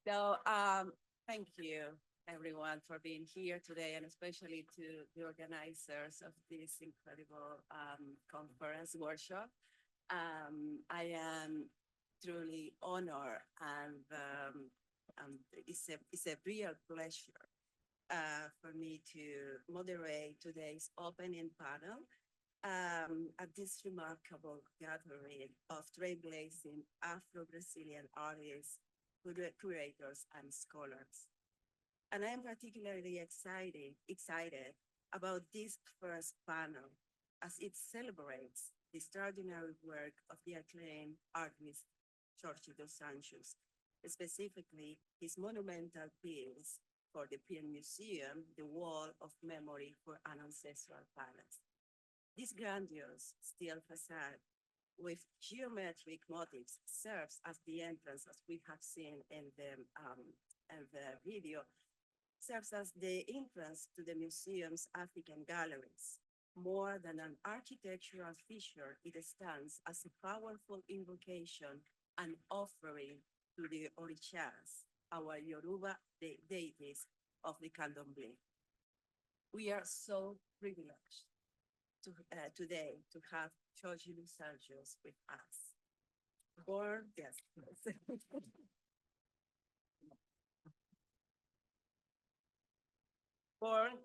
Speaker 5: So thank you everyone for being here today, and especially to the organizers of this incredible conference workshop. I am truly honored, and it's a real pleasure for me to moderate today's opening panel at this remarkable gathering of trailblazing Afro-Brazilian artists, curators, and scholars. And I am particularly excited about this first panel as it celebrates the extraordinary work of the acclaimed artist Jorge Dos Anjos, specifically his monumental piece for the Penn Museum, The Wall of Memory for an Ancestral Palace. This grandiose steel facade with geometric motifs serves as the entrance, as we have seen in the video, serves as the entrance to the museum's African galleries. More than an architectural feature, it stands as a powerful invocation and offering to the Orishas, our Yoruba deities of the Candomblé. We are so privileged today to have Jorge Dos Anjos with us. Born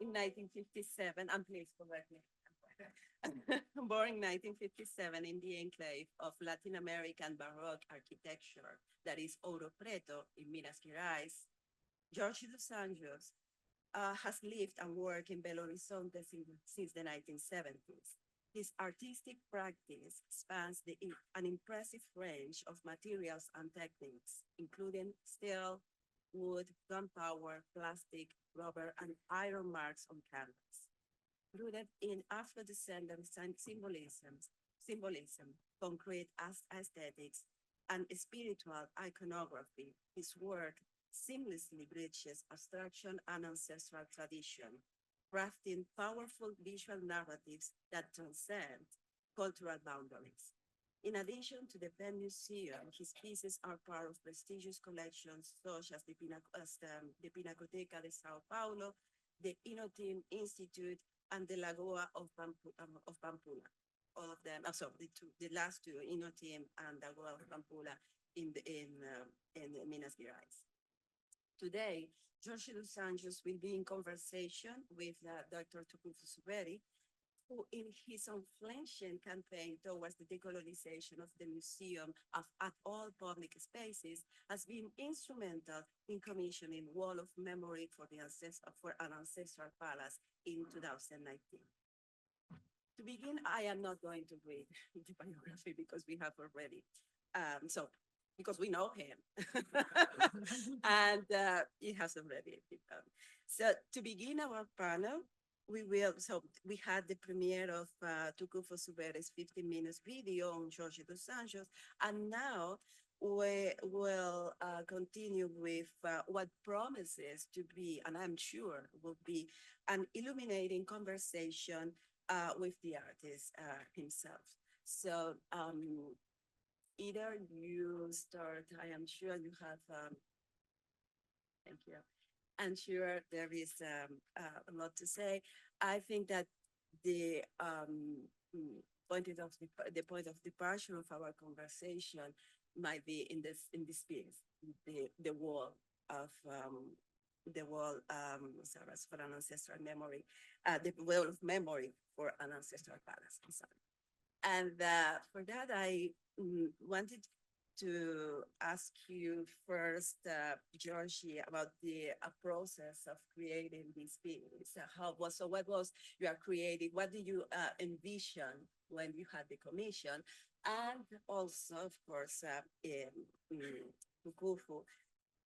Speaker 5: in 1957, and please correct me.
Speaker 11: Born in 1957 in the enclave of Latin American Baroque architecture that is Ouro Preto in Minas Gerais, Jorge dos Anjos has lived and worked in Belo Horizonte since the 1970s. His artistic practice spans an impressive range of materials and techniques, including steel, wood, gunpowder, plastic, rubber, and iron marks on canvas. Rooted in Afro-descendant symbolism, concrete aesthetics, and spiritual iconography, his work seamlessly bridges abstraction and ancestral tradition, crafting powerful visual narratives that transcend cultural boundaries. In addition to the Penn Museum, his pieces are part of prestigious collections such as the Pinacoteca de Sao Paulo, the Interim Institute, and the Lagoa of Pampula. All of them, the last two, Interim and Lagoa of Pampula in Minas Gerais. Today, Jorge dos Anjos will be in conversation with Dr. Tukufu Zuberi, who in his unflinching campaign towards the decolonization of the museum at all public spaces has been instrumental in commissioning Wall of Memory for an Ancestral Palace in 2019. To begin, I am not going to read the biography because we have already, because we know him and it has already been done. So to begin our panel, we had the premiere of Tukufu Zuberi's 15 minutes video on Jorge dos Anjos, and now we will continue with what promises to be, and I'm sure will be, an illuminating conversation with the artist himself. So either you start, I am sure you have, thank you. I'm sure there is a lot to say. I think that the point of departure of our conversation might be in this piece, the wall of for an ancestral memory, the wall of memory for an ancestral palace. And for that, I wanted to ask you first, Georgie, about the process of creating this piece. What was you are creating? What did you envision when you had the commission? And also, of course, Tukufu.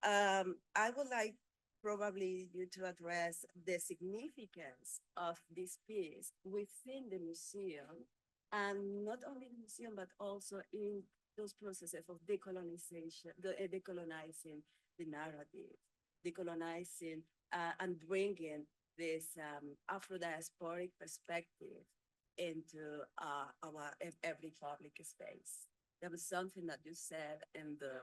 Speaker 11: I would like probably you to address the significance of this piece within the museum, and not only the museum, but also in those processes of decolonization, decolonizing the narrative, decolonizing and bringing this Afro-diasporic perspective into our every public space. There was something that you said in the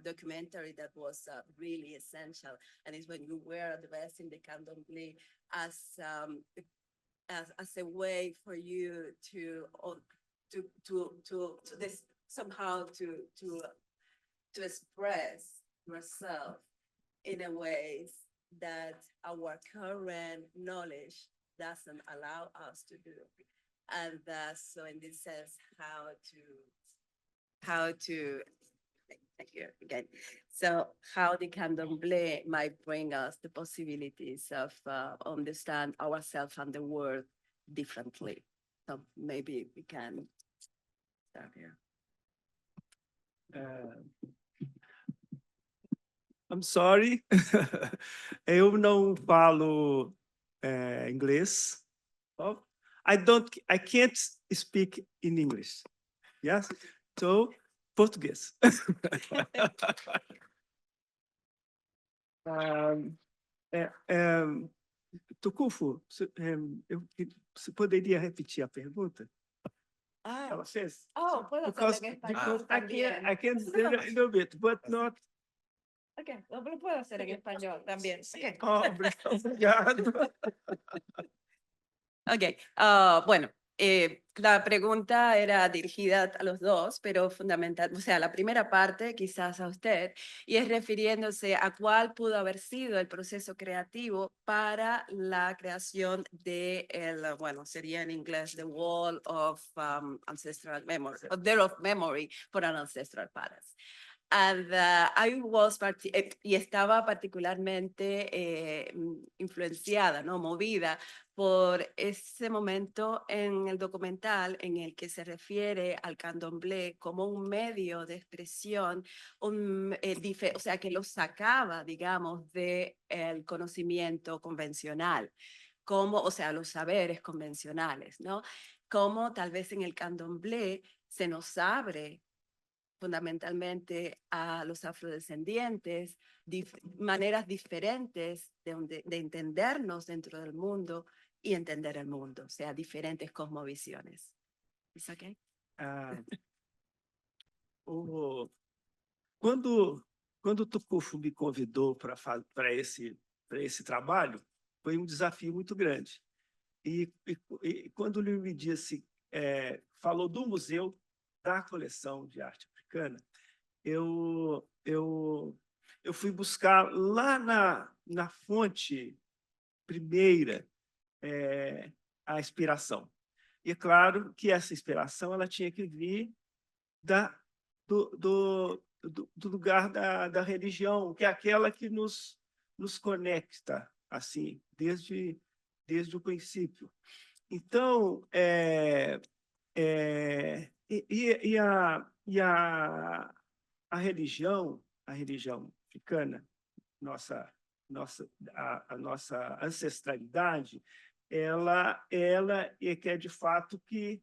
Speaker 11: documentary that was really essential, and it's when you were addressing the candomblé as a way for you to this somehow to express yourself in a way that our current knowledge doesn't allow us to do. And so in this sense, how to thank you again. So how the candomblé might bring us the possibilities of understand ourselves and the world differently. So maybe we can start here.
Speaker 8: I'm sorry. Eu não falo inglês. Oh, I can't speak in English. Yes, so português. Tukufu, você poderia repetir a pergunta? Vocês?
Speaker 11: Puedo hacerlo en español también.
Speaker 8: I can do a little bit, but not.
Speaker 11: Okay, lo puedo hacer en español también.
Speaker 8: Obrigado.
Speaker 11: Ok, bueno,
Speaker 12: La pregunta era dirigida a los dos, pero fundamental, o sea, la primera parte quizás a usted, y es refiriéndose a cuál pudo haber sido el proceso creativo para la creación de bueno, sería en inglés The Wall of Ancestral Memory, or There of Memory for an Ancestral Palace. And I was y estaba particularmente influenciada, ¿no? Movida por ese momento en el documental en el que se refiere al candomblé como un medio de expresión, o sea, que lo sacaba, digamos, del conocimiento convencional, como, o sea, los saberes convencionales, ¿no? Como tal vez en el candomblé se nos abre fundamentalmente a los afrodescendientes, maneras diferentes de entendernos dentro del mundo y entender el mundo, o sea, diferentes cosmovisiones. ¿Es okay?
Speaker 8: Quando o Tukufu me convidou para esse trabalho, foi desafio muito grande. E quando ele me disse, falou do museu, da coleção de arte africana, eu fui buscar lá na fonte primeira a inspiração. E é claro que essa inspiração ela tinha que vir do lugar da religião, que é aquela que nos conecta, assim, desde o princípio. Então, a religião africana, a nossa ancestralidade, ela é que é de fato que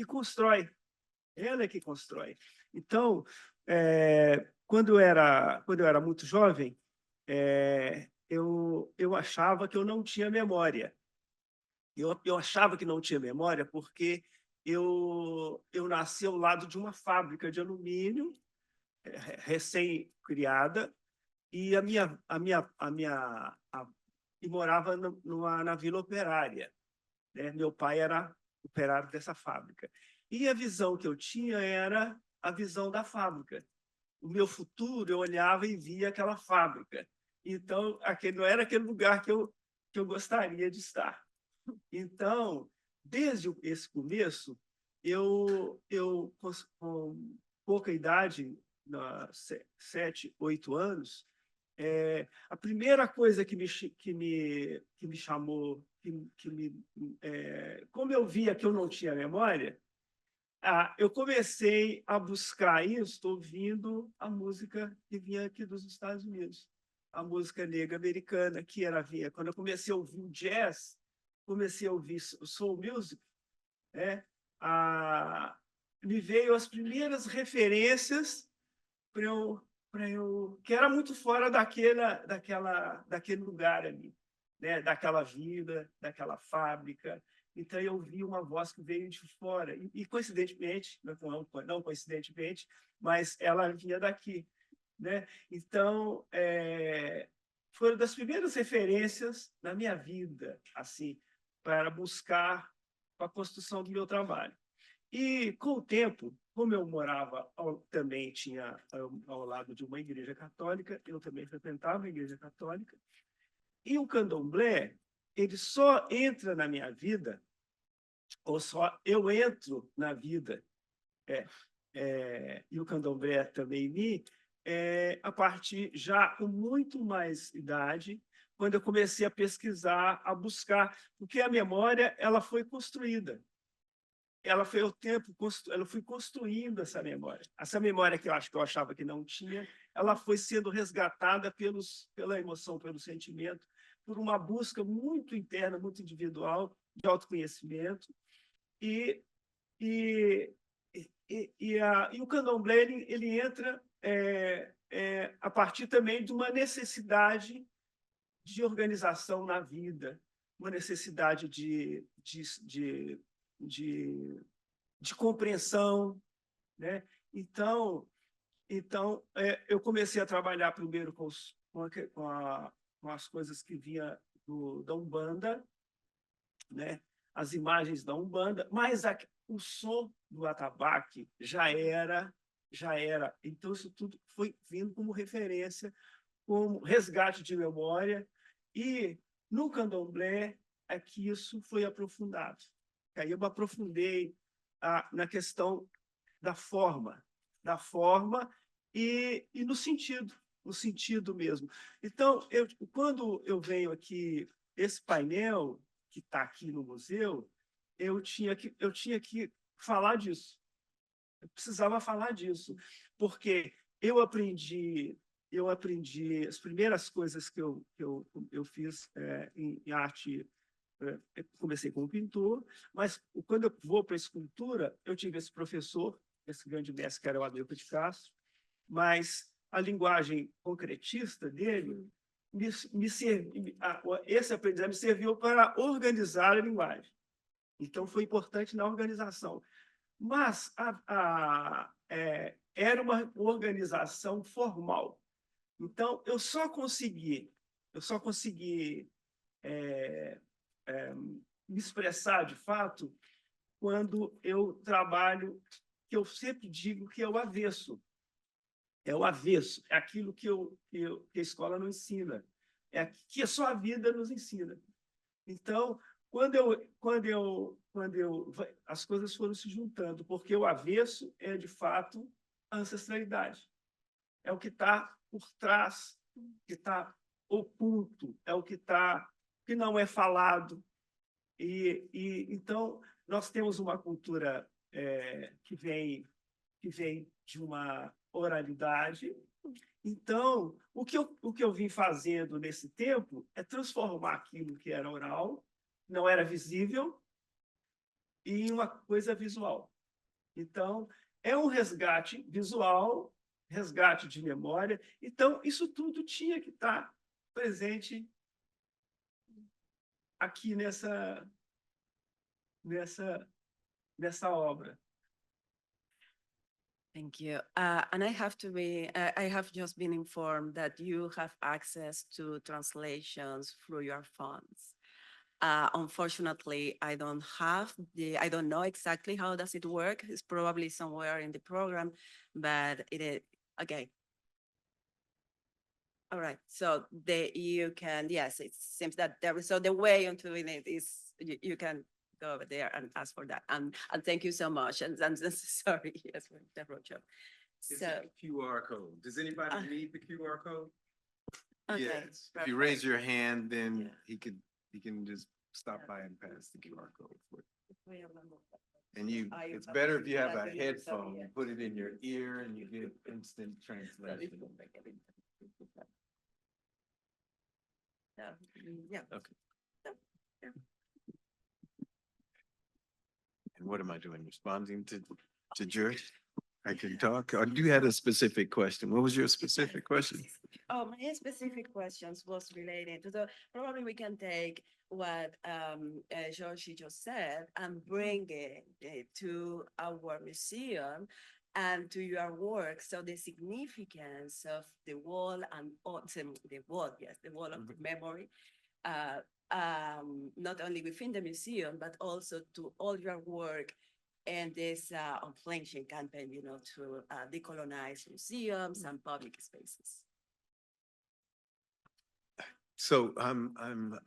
Speaker 8: constrói. Ela é que constrói. Então, quando eu era muito jovem, eu achava que eu não tinha memória. Eu achava que não tinha memória porque eu nasci ao lado de uma fábrica de alumínio recém-criada e e morava na Vila Operária, né? Meu pai era operário dessa fábrica. E a visão que eu tinha era a visão da fábrica. O meu futuro, eu olhava e via aquela fábrica. Então, não era aquele lugar que eu gostaria de estar. Então, desde esse começo, eu com pouca idade, 7, 8 anos, a primeira coisa que me chamou, como eu via que eu não tinha memória, eu comecei a buscar isso ouvindo a música que vinha aqui dos Estados Unidos, a música negra americana, que vinha. Quando eu comecei a ouvir o jazz, comecei a ouvir soul music, me veio as primeiras referências que era muito fora daquele lugar ali, né? Daquela vila, daquela fábrica. Então, eu vi uma voz que veio de fora. E coincidentemente, não coincidentemente, mas ela vinha daqui, né? Então, foram das primeiras referências na minha vida, assim, para buscar a construção do meu trabalho. E, com o tempo, como eu morava, também tinha ao lado de uma igreja católica, eu também frequentava a igreja católica, e o candomblé, ele só entra na minha vida, ou só eu entro na vida, e o candomblé também em mim, a partir já com muito mais idade, quando eu comecei a pesquisar, a buscar, porque a memória ela foi construída. Ela foi ela foi construindo essa memória que eu achava que não tinha, ela foi sendo resgatada pela emoção, pelo sentimento, por uma busca muito interna, muito individual de autoconhecimento. E o candomblé ele entra a partir também de uma necessidade de organização na vida, uma necessidade de compreensão, né? Então, eu comecei a trabalhar primeiro com as coisas que vinha da Umbanda, né? as imagens da Umbanda, mas o som do atabaque já era. Então, isso tudo foi vindo como referência, como resgate de memória, e no candomblé é que isso foi aprofundado. Aí eu me aprofundei na questão da forma e no sentido mesmo. Então, quando eu venho aqui, esse painel que está aqui no museu, eu tinha que falar disso. Eu precisava falar disso, porque eu aprendi as primeiras coisas que eu fiz em arte. Eu comecei como pintor, mas quando eu vou para a escultura, eu tive esse professor, esse grande mestre que era o Adebanwi de Castro, mas a linguagem concretista dele, esse aprendizado me serviu para organizar a linguagem. Então, foi importante na organização. Mas era uma organização formal. Então, eu só consegui me expressar de fato quando eu trabalho, que eu sempre digo que é o avesso. É o avesso, é aquilo que a escola não ensina, que só a vida nos ensina. Então, as coisas foram se juntando, porque o avesso é, de fato, a ancestralidade. É o que está por trás, que está oculto, é o que não é falado. Então, nós temos uma cultura que vem de uma oralidade. Então, o que eu vim fazendo nesse tempo é transformar aquilo que era oral, não era visível, em uma coisa visual. Então, é um resgate visual, resgate de memória. Então, isso tudo tinha que estar presente aqui nessa obra.
Speaker 12: Thank you. And I have just been informed that you have access to translations through your phones. Unfortunately, I don't know exactly how does it work. It's probably somewhere in the program, but it is, okay. All right, so you can, yes, it seems that so the way into it is, you can go over there and ask for that. And thank you so much. And sorry, yes, for the roadshow.
Speaker 2: It's a QR code. Does anybody need the QR code?
Speaker 12: Okay,
Speaker 2: Yes. If you raise your hand, then he can just stop by and pass the QR code for you. And it's better if you have a headphone, you put it in your ear and you get instant translation.
Speaker 12: Yeah.
Speaker 2: Okay. And what am I doing? Responding to George? I can talk. Or do you have a specific question? What was your specific question?
Speaker 12: Oh, my specific questions was related to probably we can take what Georgie just said and bring it to our museum and to your work. So the significance of the wall and the wall of the memory, not only within the museum, but also to all your work and this unflinching campaign, to decolonize museums and public spaces.
Speaker 2: So I'm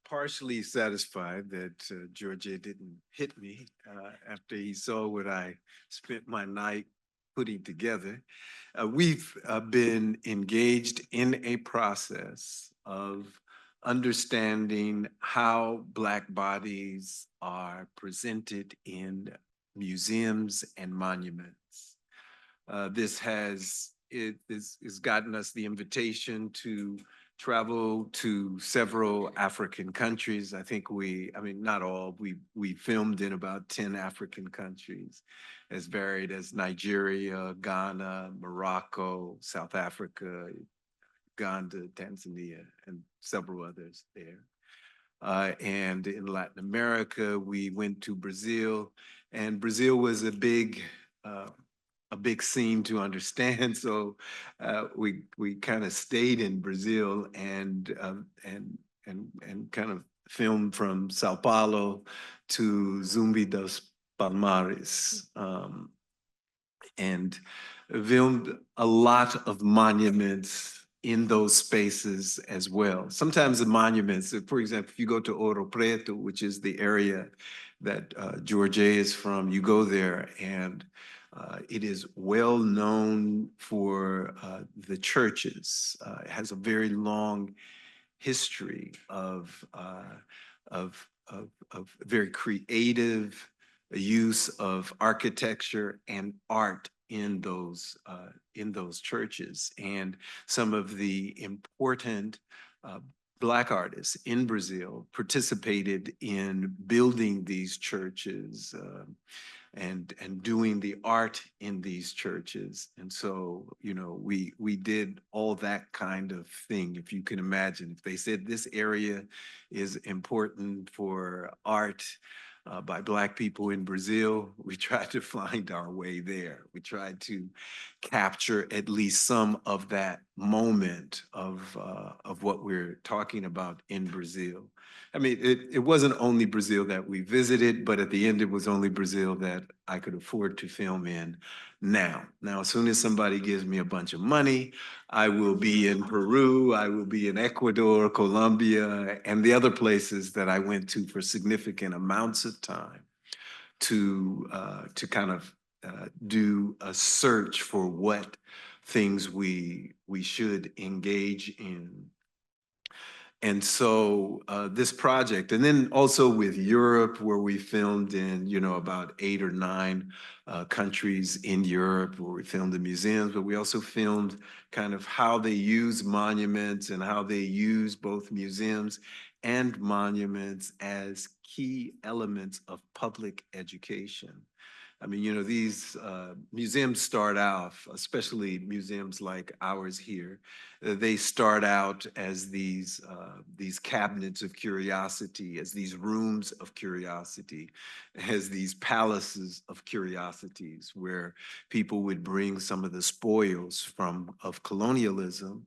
Speaker 2: partially satisfied that George didn't hit me after he saw what I spent my night putting together. We've been engaged in a process of understanding how Black bodies are presented in museums and monuments. This has gotten us the invitation to travel to several African countries. I think not all, we filmed in about 10 African countries, as varied as Nigeria, Ghana, Morocco, South Africa, Uganda, Tanzania, and several others there. And in Latin America, we went to Brazil, and Brazil was a big scene to understand. So we kind of stayed in Brazil and kind of filmed from Sao Paulo to Zumbi dos Palmares, and filmed a lot of monuments in those spaces as well. Sometimes the monuments, for example, if you go to Ouro Preto, which is the area that George is from, you go there and it is well known for the churches. It has a very long history of very creative use of architecture and art in those churches. And some of the important Black artists in Brazil participated in building these churches and doing the art in these churches. And so, you know, we did all that kind of thing. If you can imagine, if they said this area is important for art by Black people in Brazil, we tried to find our way there. We tried to capture at least some of that moment of what we're talking about in Brazil. I mean, it wasn't only Brazil that we visited, but at the end, it was only Brazil that I could afford to film in now. Now, as soon as somebody gives me a bunch of money, I will be in Peru, I will be in Ecuador, Colombia, and the other places that I went to for significant amounts of time to kind of do a search for what things we should engage in. And so this project, and then also with Europe, where we filmed in, you know, about 8 or 9 countries in Europe, where we filmed in museums, but we also filmed kind of how they use monuments and how they use both museums and monuments as key elements of public education. I mean, you know, these museums start off, especially museums like ours here, they start out as these cabinets of curiosity, as these rooms of curiosity, as these palaces of curiosities, where people would bring some of the spoils of colonialism,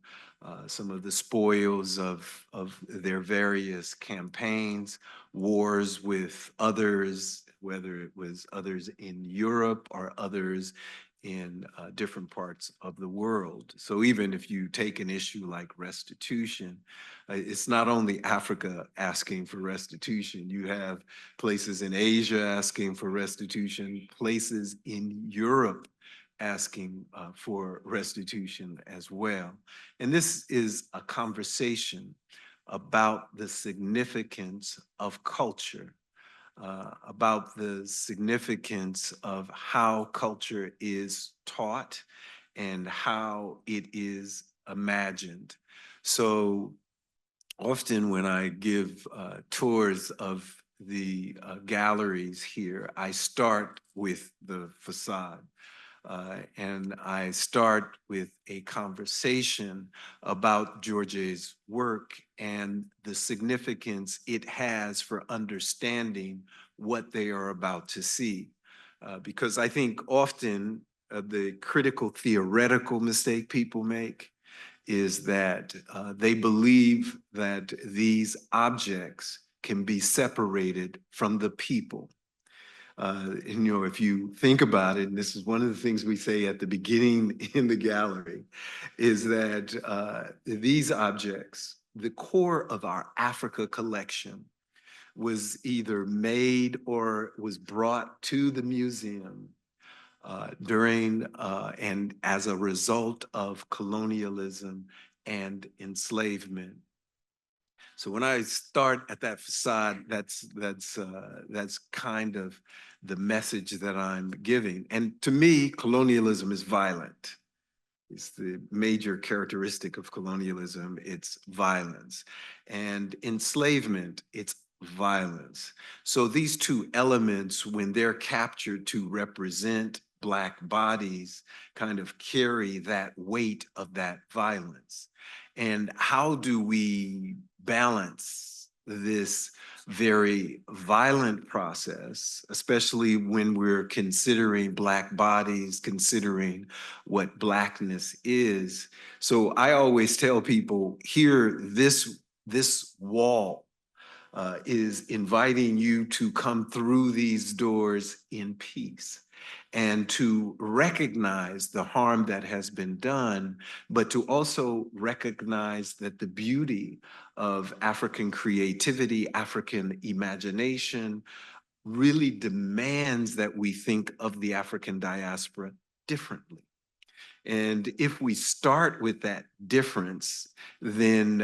Speaker 2: some of the spoils of their various campaigns, wars with others, whether it was others in Europe or others in different parts of the world. So even if you take an issue like restitution, it's not only Africa asking for restitution. You have places in Asia asking for restitution, places in Europe asking for restitution as well. And this is a conversation about the significance of culture, about the significance of how culture is taught and how it is imagined. So often when I give tours of the galleries here, I start with the facade. And I start with a conversation about George's work and the significance it has for understanding what they are about to see. Because I think often the critical theoretical mistake people make is that they believe that these objects can be separated from the people. And, you know, if you think about it, and this is one of the things we say at the beginning in the gallery, is that these objects, the core of our Africa collection, was either made or was brought to the museum during and as a result of colonialism and enslavement. So when I start at that facade, that's kind of the message that I'm giving. And to me, colonialism is violent. It's the major characteristic of colonialism. It's violence. And enslavement, it's violence. So these two elements, when they're captured to represent Black bodies, kind of carry that weight of that violence. And how do we balance this very violent process, especially when we're considering Black bodies, considering what Blackness is? So I always tell people here, this wall is inviting you to come through these doors in peace and to recognize the harm that has been done, but to also recognize that the beauty of African creativity, African imagination, really demands that we think of the African diaspora differently. And if we start with that difference, then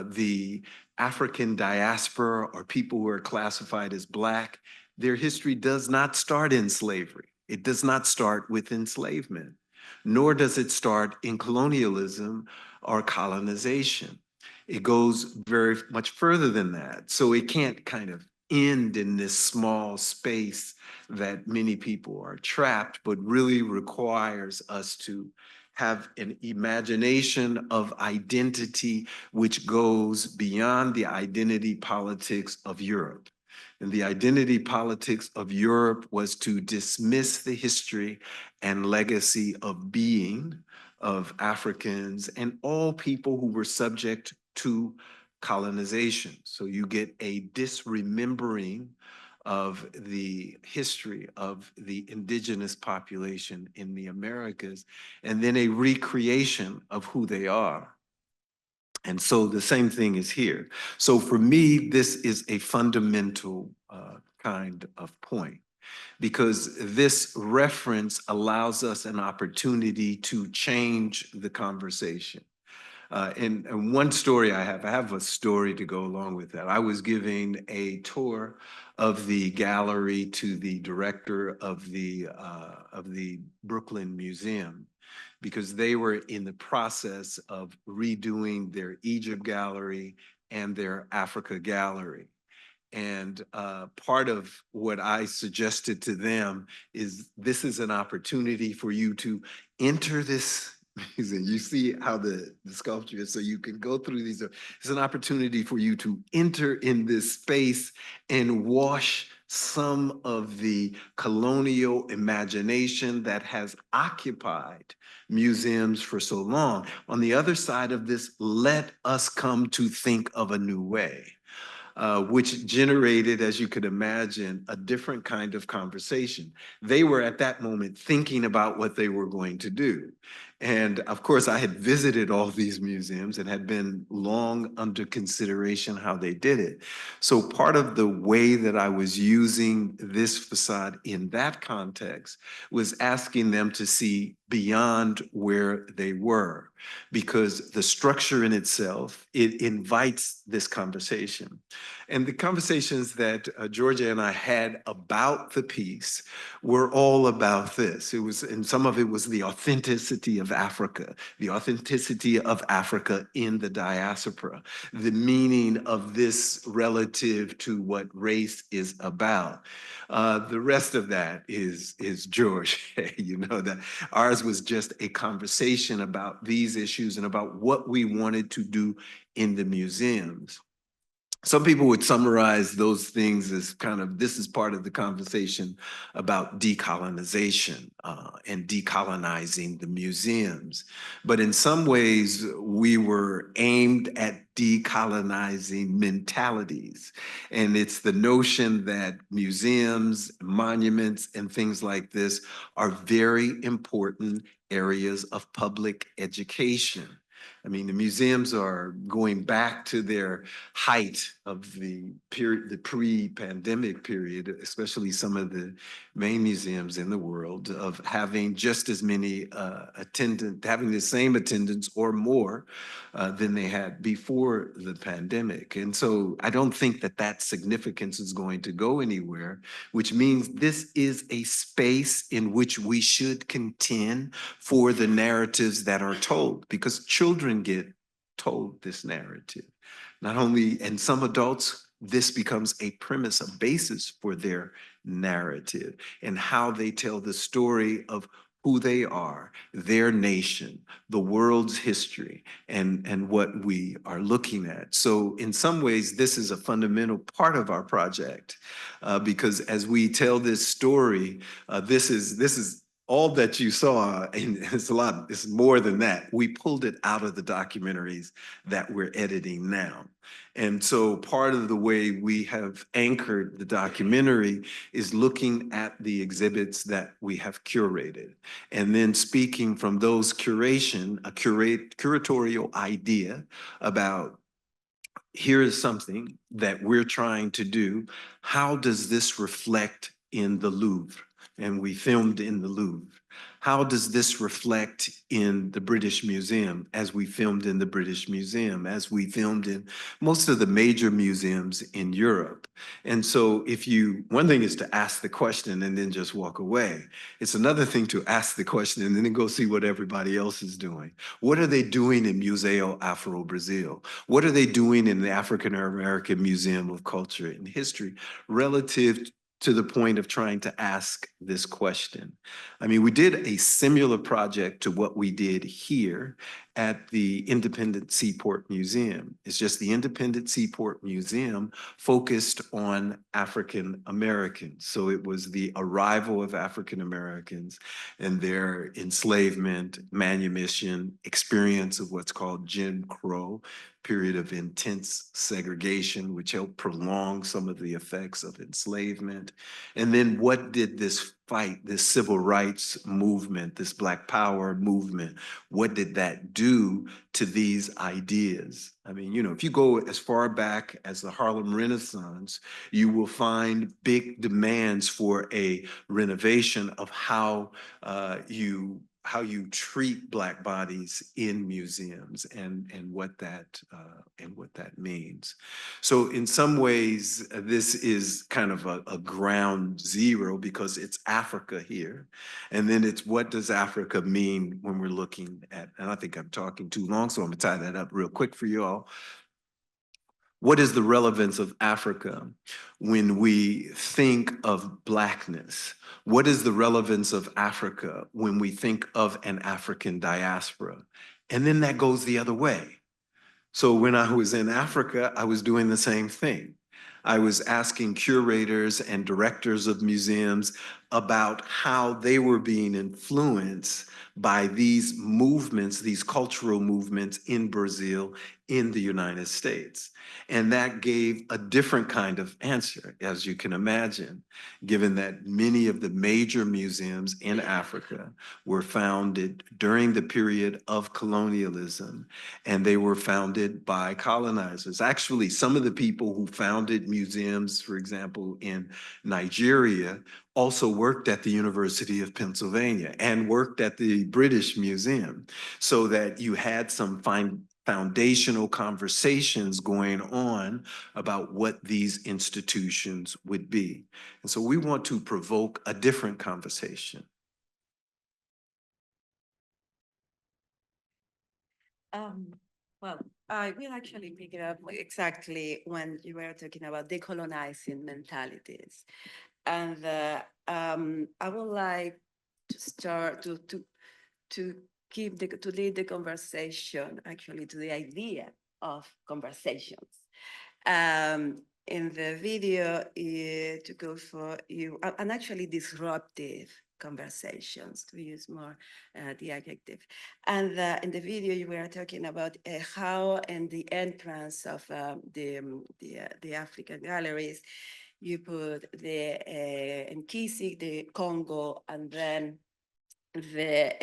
Speaker 2: the African diaspora, or people who are classified as Black, their history does not start in slavery. It does not start with enslavement, nor does it start in colonialism or colonization. It goes very much further than that. So it can't kind of end in this small space that many people are trapped, but really requires us to have an imagination of identity which goes beyond the identity politics of Europe. And the identity politics of Europe was to dismiss the history and legacy of being of Africans and all people who were subject to colonization. So you get a disremembering of the history of the indigenous population in the Americas, and then a recreation of who they are. And so the same thing is here. So for me, this is a fundamental kind of point, because this reference allows us an opportunity to change the conversation. And one story I have a story to go along with that. I was giving a tour of the gallery to the director of the Brooklyn Museum, because they were in the process of redoing their Egypt gallery and their Africa gallery. And part of what I suggested to them is this is an opportunity for you to enter this museum. You see how the sculpture is, so you can go through these. It's an opportunity for you to enter in this space and wash some of the colonial imagination that has occupied museums for so long. On the other side of this, let us come to think of a new way. Which generated, as you could imagine, a different kind of conversation. They were at that moment thinking about what they were going to do. And of course, I had visited all these museums and had been long under consideration how they did it. So part of the way that I was using this facade in that context was asking them to see beyond where they were, because the structure in itself, it invites this conversation. And the conversations that Georgia and I had about the piece were all about this. It was, and some of it was the authenticity of Africa, the authenticity of Africa in the diaspora, the meaning of this relative to what race is about. The rest of that is George. You know, that ours was just a conversation about these issues and about what we wanted to do in the museums. Some people would summarize those things as kind of, this is part of the conversation about decolonization and decolonizing the museums. But in some ways, we were aimed at decolonizing mentalities. And it's the notion that museums, monuments, and things like this are very important areas of public education. I mean, the museums are going back to their height of the period, the pre-pandemic period, especially some of the main museums in the world, of having just as many having the same attendance or more than they had before the pandemic. And so I don't think that that significance is going to go anywhere, which means this is a space in which we should contend for the narratives that are told, because children get told this narrative. Not only, and some adults, this becomes a premise, a basis for their narrative and how they tell the story of who they are, their nation, the world's history, and what we are looking at. So in some ways, this is a fundamental part of our project, because as we tell this story, this is all that you saw, and it's a lot, it's more than that. We pulled it out of the documentaries that we're editing now. And so part of the way we have anchored the documentary is looking at the exhibits that we have curated, and then speaking from those curation, a curatorial idea about here is something that we're trying to do. How does this reflect in the Louvre? And we filmed in the Louvre. How does this reflect in the British Museum, as we filmed in the British Museum, as we filmed in most of the major museums in Europe? And so one thing is to ask the question and then just walk away. It's another thing to ask the question and then go see what everybody else is doing. What are they doing in Museu Afro-Brazil? What are they doing in the African American Museum of Culture and History relative to the point of trying to ask this question? I mean, we did a similar project to what we did here at the Independent Seaport Museum. It's just the Independent Seaport Museum focused on African Americans. So it was the arrival of African Americans and their enslavement, manumission, experience of what's called Jim Crow, period of intense segregation, which helped prolong some of the effects of enslavement. And then what did this fight, this civil rights movement, this Black Power movement, what did that do to these ideas? I mean, you know, if you go as far back as the Harlem Renaissance, you will find big demands for a renovation of how you treat Black bodies in museums and what that means. So in some ways, this is kind of a ground zero because it's Africa here. And then it's what does Africa mean when we're looking at, and I think I'm talking too long, so I'm gonna tie that up real quick for you all. What is the relevance of Africa when we think of Blackness? What is the relevance of Africa when we think of an African diaspora? And then that goes the other way. So when I was in Africa, I was doing the same thing. I was asking curators and directors of museums about how they were being influenced by these movements, these cultural movements in Brazil, in the United States. And that gave a different kind of answer, as you can imagine, given that many of the major museums in Africa were founded during the period of colonialism, and they were founded by colonizers. Actually, some of the people who founded museums, for example, in Nigeria, also worked at the University of Pennsylvania and worked at the British Museum, so that you had some foundational conversations going on about what these institutions would be. And so we want to provoke a different conversation.
Speaker 12: Well, I will actually pick it up exactly when you were talking about decolonizing mentalities. And I would like to start to lead the conversation actually to the idea of conversations. In the video, to go for you, and actually disruptive conversations, to use more the adjective. And in the video, you were talking about how in the entrance of the African galleries, you put the Nkisi, the Congo, and then the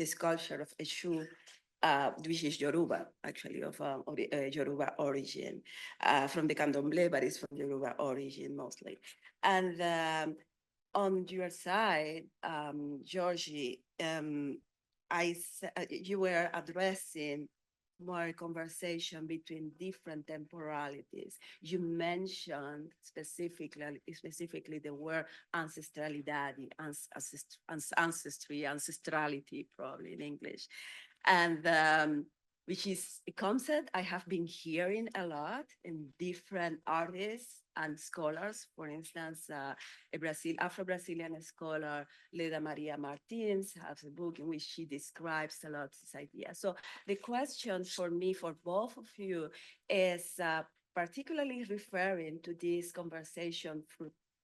Speaker 12: sculpture of Eshu, which is Yoruba, actually, of Yoruba origin, from the Candomblé, but it's from Yoruba origin mostly. And on your side, Georgie, you were addressing more conversation between different temporalities. You mentioned specifically the word ancestralidad, ancestry, ancestrality, probably in English, and which is a concept I have been hearing a lot in different artists and scholars. For instance, Afro-Brazilian scholar Leda Maria Martins has a book in which she describes a lot this idea. So the question for me, for both of you, is particularly referring to this conversation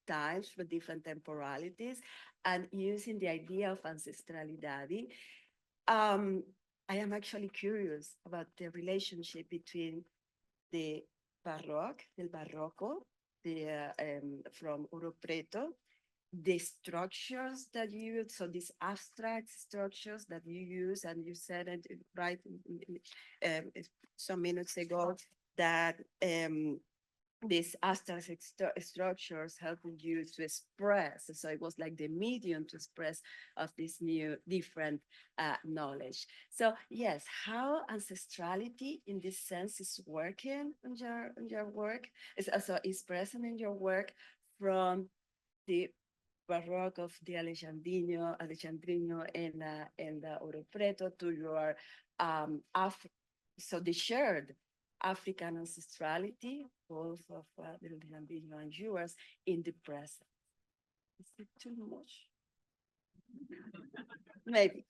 Speaker 12: times, for different temporalities, and using the idea of ancestralidade. I am actually curious about the relationship between the Baroque, del Barroco, from Ouro Preto, the structures that you use, so these abstract structures that you use, and you said it right some minutes ago, that these abstract structures helping you to express. So it was like the medium to express of this new, different knowledge. So yes, how ancestrality in this sense is working in your work, is also is present in your work from the Baroque of the Alexandrino and the Ouro Preto to your so the shared African ancestrality, both of the Alexandrino and yours, in the present. Is it too much? Maybe,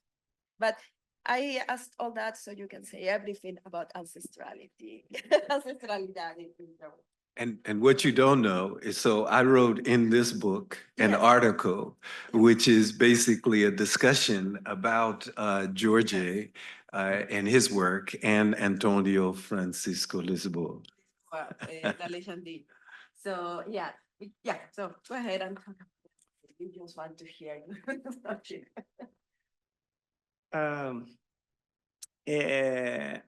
Speaker 12: but I asked all that so you can say everything about ancestrality, ancestralidade.
Speaker 2: And what you don't know is, so I wrote in this book an
Speaker 12: Yes.
Speaker 2: article, which is basically a discussion about George and his work and Antonio Francisco Lisboa.
Speaker 12: Alexandrino. So yeah, so go ahead and talk. We just want to hear you.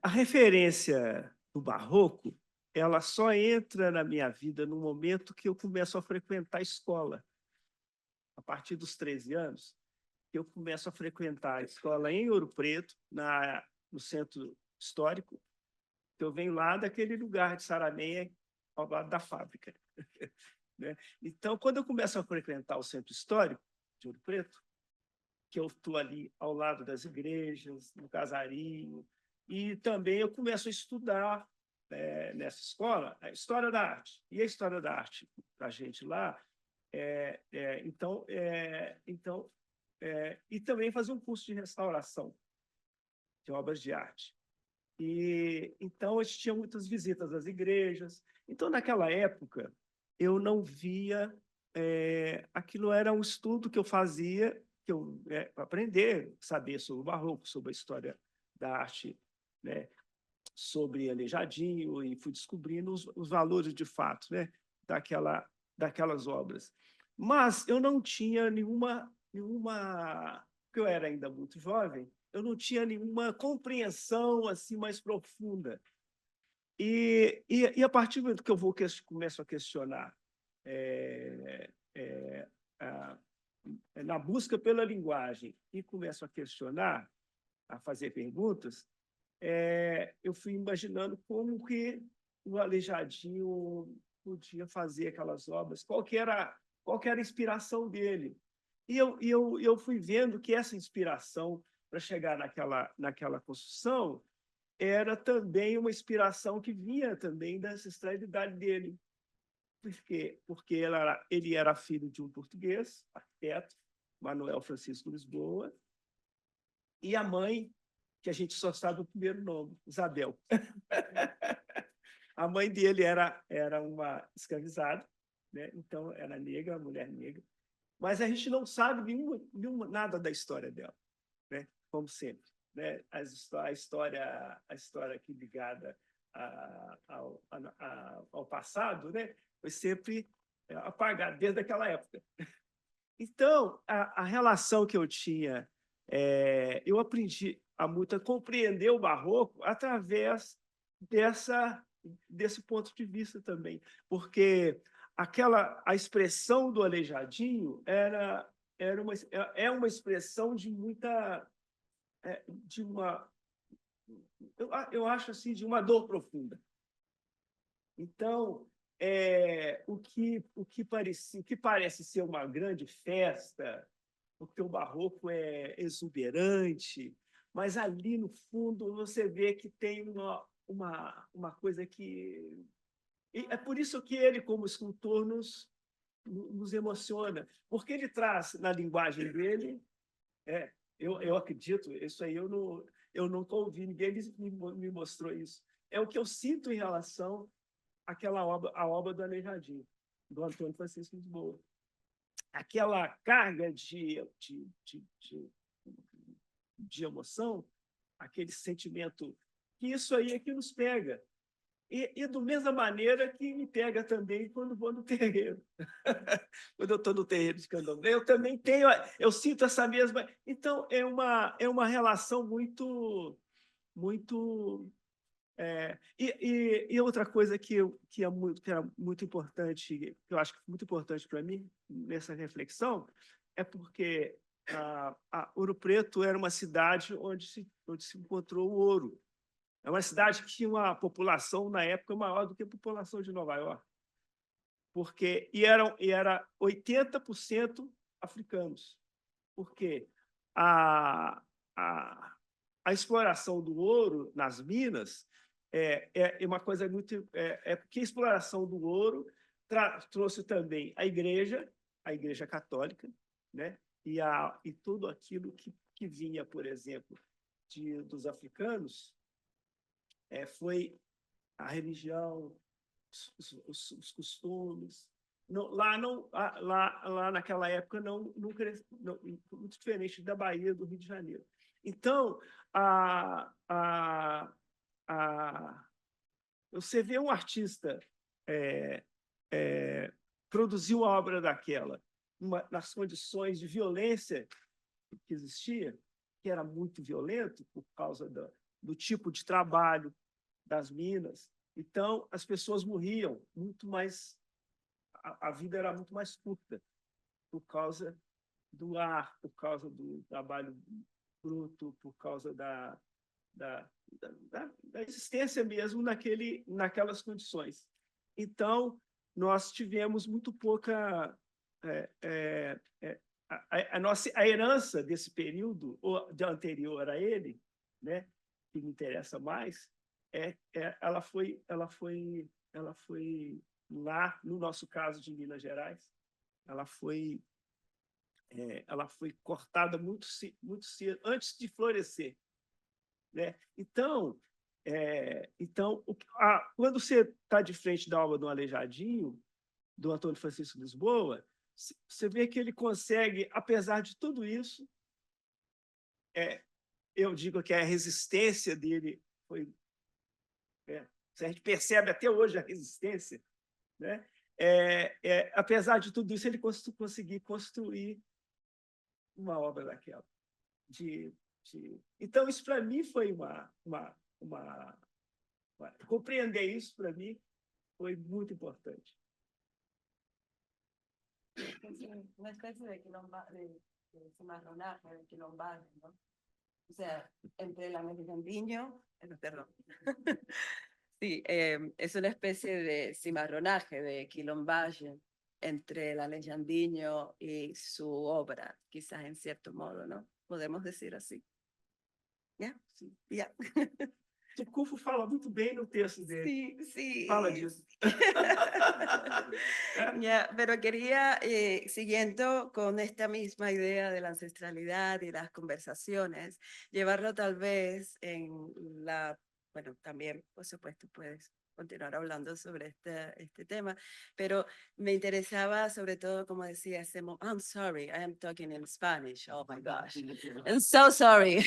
Speaker 8: A referência do barroco, ela só entra na minha vida no momento que eu começo a frequentar a escola. A partir dos 13 anos, eu começo a frequentar a escola em Ouro Preto, no centro histórico. Eu venho lá daquele lugar de Sarameia, ao lado da fábrica. Né? Então, quando eu começo a frequentar o centro histórico de Ouro Preto, que eu estou ali ao lado das igrejas, no casarinho, e também eu começo a estudar nessa escola a história da arte. E a história da arte, para a gente lá, e também fazer um curso de restauração de obras de arte. E então a gente tinha muitas visitas às igrejas. Então, naquela época, eu não via, aquilo era um estudo que eu fazia, para aprender, saber sobre o barroco, sobre a história da arte, né, sobre Aleijadinho, e fui descobrindo os valores de fato, né, daquelas obras. Mas eu não tinha nenhuma, porque eu era ainda muito jovem, eu não tinha nenhuma compreensão assim mais profunda. E a partir do momento que eu começo a questionar, na busca pela linguagem, e começo a questionar, a fazer perguntas, eu fui imaginando como que o Aleijadinho podia fazer aquelas obras, qual que era a inspiração dele. E eu fui vendo que essa inspiração para chegar naquela construção era também uma inspiração que vinha também da ancestralidade dele. Por quê? Porque ele era filho de um português, arquiteto, Manuel Francisco Lisboa, e a mãe, que a gente só sabe o primeiro nome, Isabel. A mãe dele era uma escravizada, né? Então era negra, uma mulher negra, mas a gente não sabe nada da história dela, né? Como sempre, né? A história aqui ligada ao passado, né? Foi sempre apagada desde aquela época. Então, a relação que eu tinha, eu aprendi a compreender o barroco através desse ponto de vista também, porque a expressão do Aleijadinho é uma expressão de muita, eu acho assim, de uma dor profunda. Então, o que parece ser uma grande festa, porque o barroco é exuberante, mas ali no fundo você vê que tem uma coisa que... E é por isso que ele, como escultor, nos emociona, porque ele traz na linguagem dele, eu acredito, isso aí eu não estou ouvindo, ninguém me mostrou isso, é o que eu sinto em relação a obra do Aleijadinho, do Antônio Francisco Lisboa. aquela carga de emoção, aquele sentimento, que isso aí é que nos pega. E da mesma maneira que me pega também quando vou no terreiro. Quando eu estou no terreiro de candomblé, eu também tenho, eu sinto essa mesma. Então, é uma relação muito. E outra coisa que era muito importante, que eu acho que muito importante para mim, nessa reflexão, é porque Ouro Preto era uma cidade onde se encontrou o ouro. É uma cidade que tinha uma população, na época, maior do que a população de Nova York. Era 80% africanos. Porque a exploração do ouro nas minas é uma coisa muito... porque a exploração do ouro trouxe também a Igreja Católica, né? E tudo aquilo que vinha, por exemplo, dos africanos, foi a religião, os costumes. Lá naquela época não cresceu, muito diferente da Bahia, do Rio de Janeiro. Então, você vê um artista produzir uma obra daquela nas condições de violência que existia, que era muito violento por causa do tipo de trabalho das minas. Então, as pessoas morriam muito mais, a vida era muito mais curta por causa do ar, por causa do trabalho bruto, por causa da existência mesmo naquelas condições. Então, nós tivemos muito pouca... a herança desse período anterior a ele, né, que me interessa mais, ela foi lá, no nosso caso de Minas Gerais, ela foi cortada muito cedo, antes de florescer, né? Então, quando você está de frente da obra do Aleijadinho, do Antônio Francisco Lisboa, você vê que ele consegue, apesar de tudo isso, eu digo que a resistência dele foi... a gente percebe até hoje a resistência, né? Apesar de tudo isso, ele conseguiu construir uma obra daquela. Então, isso para mim foi compreender isso para mí foi muito importante.
Speaker 12: Una especie de cimarronaje, de quilombaje, ¿no? O sea, entre el aleijadinho, perdón. Sí, es una especie de cimarronaje, de quilombaje entre el aleijadinho y su obra, quizás en cierto modo, ¿no? Podemos decir así. ¿Ya? Sí. Ya.
Speaker 8: Tukufu fala muito bem no texto dele.
Speaker 12: Sí, sí.
Speaker 8: Fala disso.
Speaker 12: Ya, pero quería, siguiendo con esta misma idea de la ancestralidad y las conversaciones, llevarlo tal vez bueno, también, por supuesto, puedes continuar hablando sobre este tema, pero me interesaba sobre todo, como decía, I'm sorry, I am talking in Spanish, oh my gosh, I'm so sorry.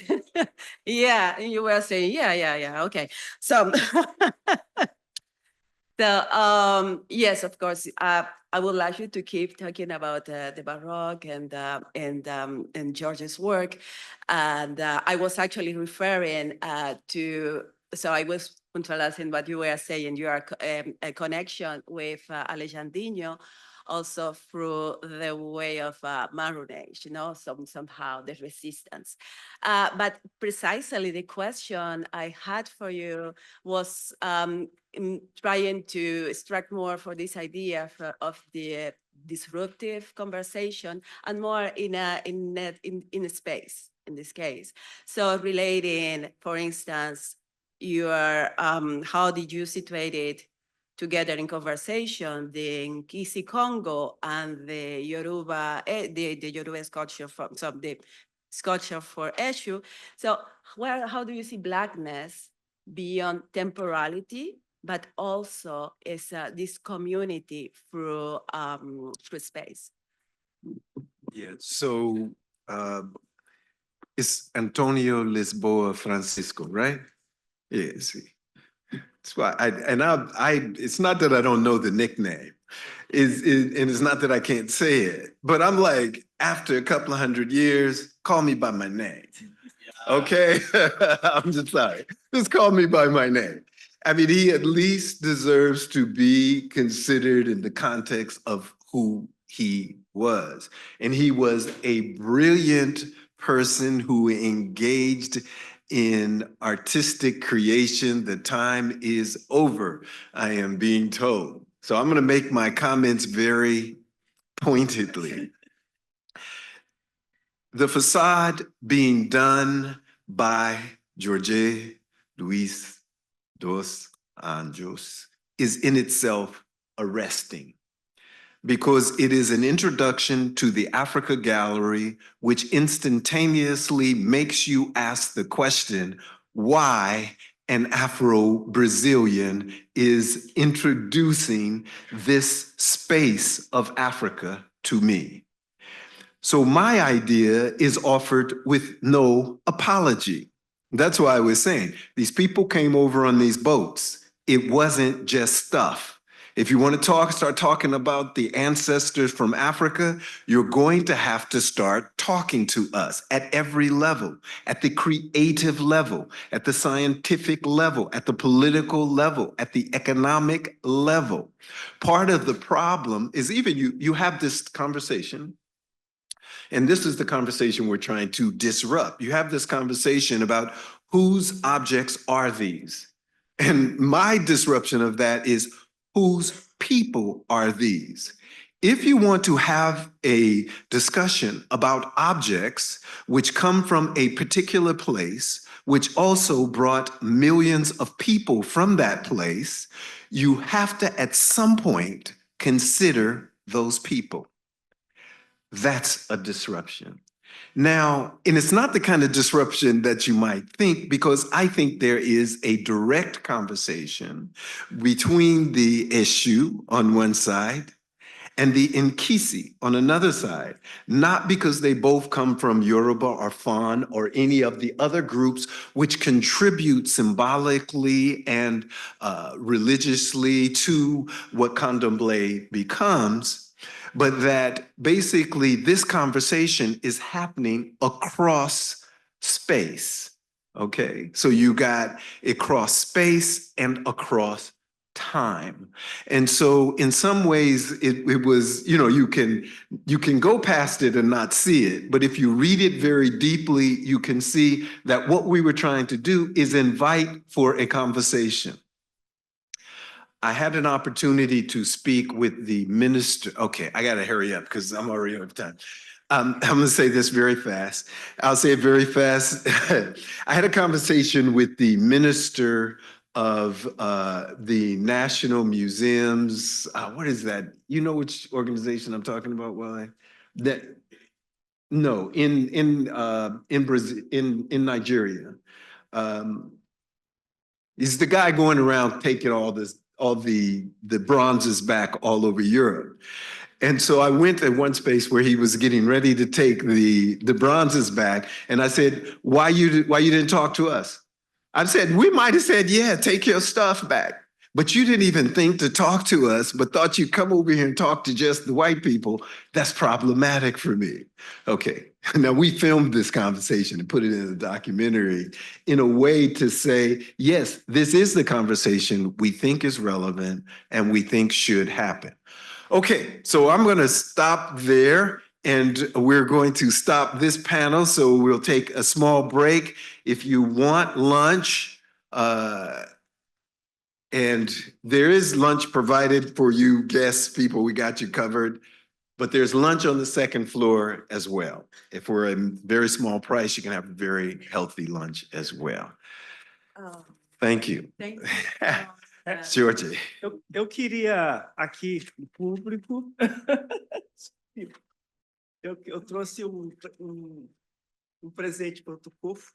Speaker 12: Yeah, and you were saying, yeah, okay. So, yes, of course, I would like you to keep talking about the Baroque and George's work. And I was actually referring so I was puntualizing what you were saying, your a connection with Alejandrinho, also through the way of marronage, somehow the resistance. But precisely the question I had for you was trying to extract more for this idea of the disruptive conversation and more in a space, in this case. So relating, for instance, how did you situate it together in conversation, the Nkisi Congo and the Yoruba, the Yoruba sculpture the sculpture for Eshu. So how do you see Blackness beyond temporality, but also as this community through space?
Speaker 2: Yeah, so it's Antonio Lisboa Francisco, right? Yeah, see. That's why it's not that I don't know the nickname. And it's not that I can't say it, but I'm like, after a couple of 100 years, call me by my name. Okay? I'm just sorry. Just call me by my name. I mean, he at least deserves to be considered in the context of who he was. And he was a brilliant person who engaged in artistic creation. The time is over, I am being told. So I'm going to make my comments very pointedly. The facade being done by Jorge Luis dos Anjos is in itself arresting, because it is an introduction to the Africa Gallery, which instantaneously makes you ask the question, why an Afro-Brazilian is introducing this space of Africa to me. So my idea is offered with no apology. That's why I was saying, these people came over on these boats. It wasn't just stuff. If you want to start talking about the ancestors from Africa, you're going to have to start talking to us at every level, at the creative level, at the scientific level, at the political level, at the economic level. Part of the problem is even you have this conversation, and this is the conversation we're trying to disrupt. You have this conversation about whose objects are these? And my disruption of that is, whose people are these? If you want to have a discussion about objects which come from a particular place, which also brought millions of people from that place, you have to at some point consider those people. That's a disruption. Now, and it's not the kind of disruption that you might think, because I think there is a direct conversation between the issue on one side and the Nkisi on another side, not because they both come from Yoruba or Fon or any of the other groups which contribute symbolically and religiously to what Candomblé becomes, but that basically this conversation is happening across space, okay? So you got across space and across time. And so in some ways it was, you can go past it and not see it, but if you read it very deeply, you can see that what we were trying to do is invite for a conversation. I had an opportunity to speak with the minister. Okay, I got to hurry up because I'm already out of time. I'm going to say this very fast. I'll say it very fast. I had a conversation with the minister of the National Museums. What is that? You know which organization I'm talking about, Wale? No, in Brazil, in Nigeria. He's the guy going around taking all the bronzes back all over Europe. And so I went at one space where he was getting ready to take the bronzes back. And I said, why you didn't talk to us? I said, we might have said, yeah, take your stuff back. But you didn't even think to talk to us, but thought you'd come over here and talk to just the white people. That's problematic for me. Okay, now we filmed this conversation and put it in a documentary in a way to say, yes, this is the conversation we think is relevant and we think should happen. Okay, so I'm going to stop there and we're going to stop this panel. So we'll take a small break. If you want lunch, and there is lunch provided for you guests, people, we got you covered. But there's lunch on the second floor as well. If we're a very small price, you can have a very healthy lunch as well. Thank you.
Speaker 12: Thank
Speaker 2: Jorge.
Speaker 8: Eu queria aqui no público, eu trouxe um presente para o Tukufu.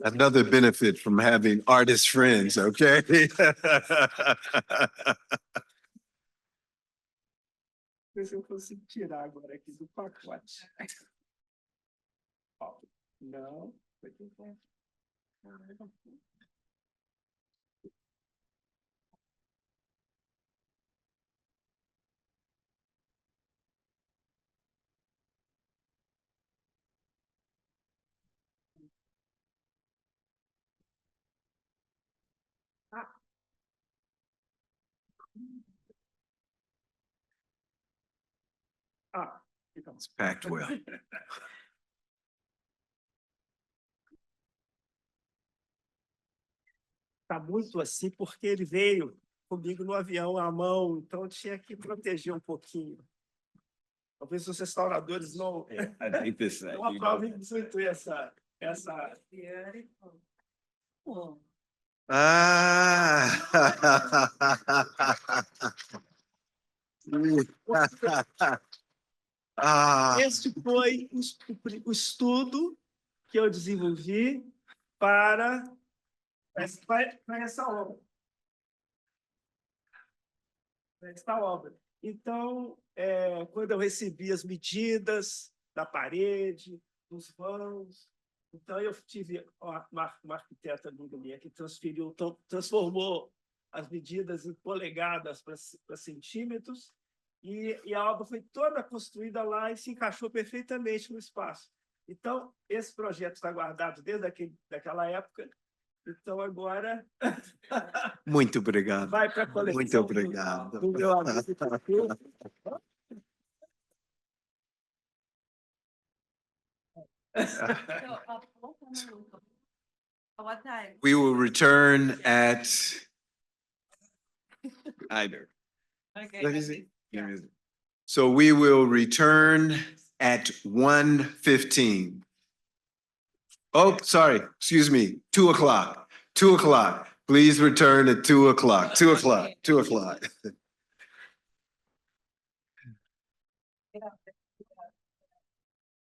Speaker 2: Another benefit from having artist friends, okay?
Speaker 8: Se eu consigo tirar agora aqui do pacote. Ó, não.
Speaker 2: It's packed well.
Speaker 8: Tá muito assim porque ele veio comigo no avião à mão, então eu tinha que proteger um pouquinho. Talvez os restauradores não não aprovem muito essa.
Speaker 2: Ah! Ah!
Speaker 8: Este foi o estudo que eu desenvolvi para essa obra. Esta obra. Então, quando eu recebi as medidas da parede, dos vãos, então eu tive uma arquiteta amiga minha que transformou as medidas em polegadas para centímetros, e a obra foi toda construída lá e se encaixou perfeitamente no espaço. Então, esse projeto está guardado desde daquela época. Então, agora...
Speaker 2: Muito obrigado.
Speaker 8: Vai para a coleção.
Speaker 2: Muito obrigado.
Speaker 8: Do meu amigo.
Speaker 2: We will return at either. Let me see. So we will return at 1:15. Oh, sorry, excuse me, 2 o'clock. 2 o'clock. Please return at 2 o'clock. 2 o'clock. 2 o'clock.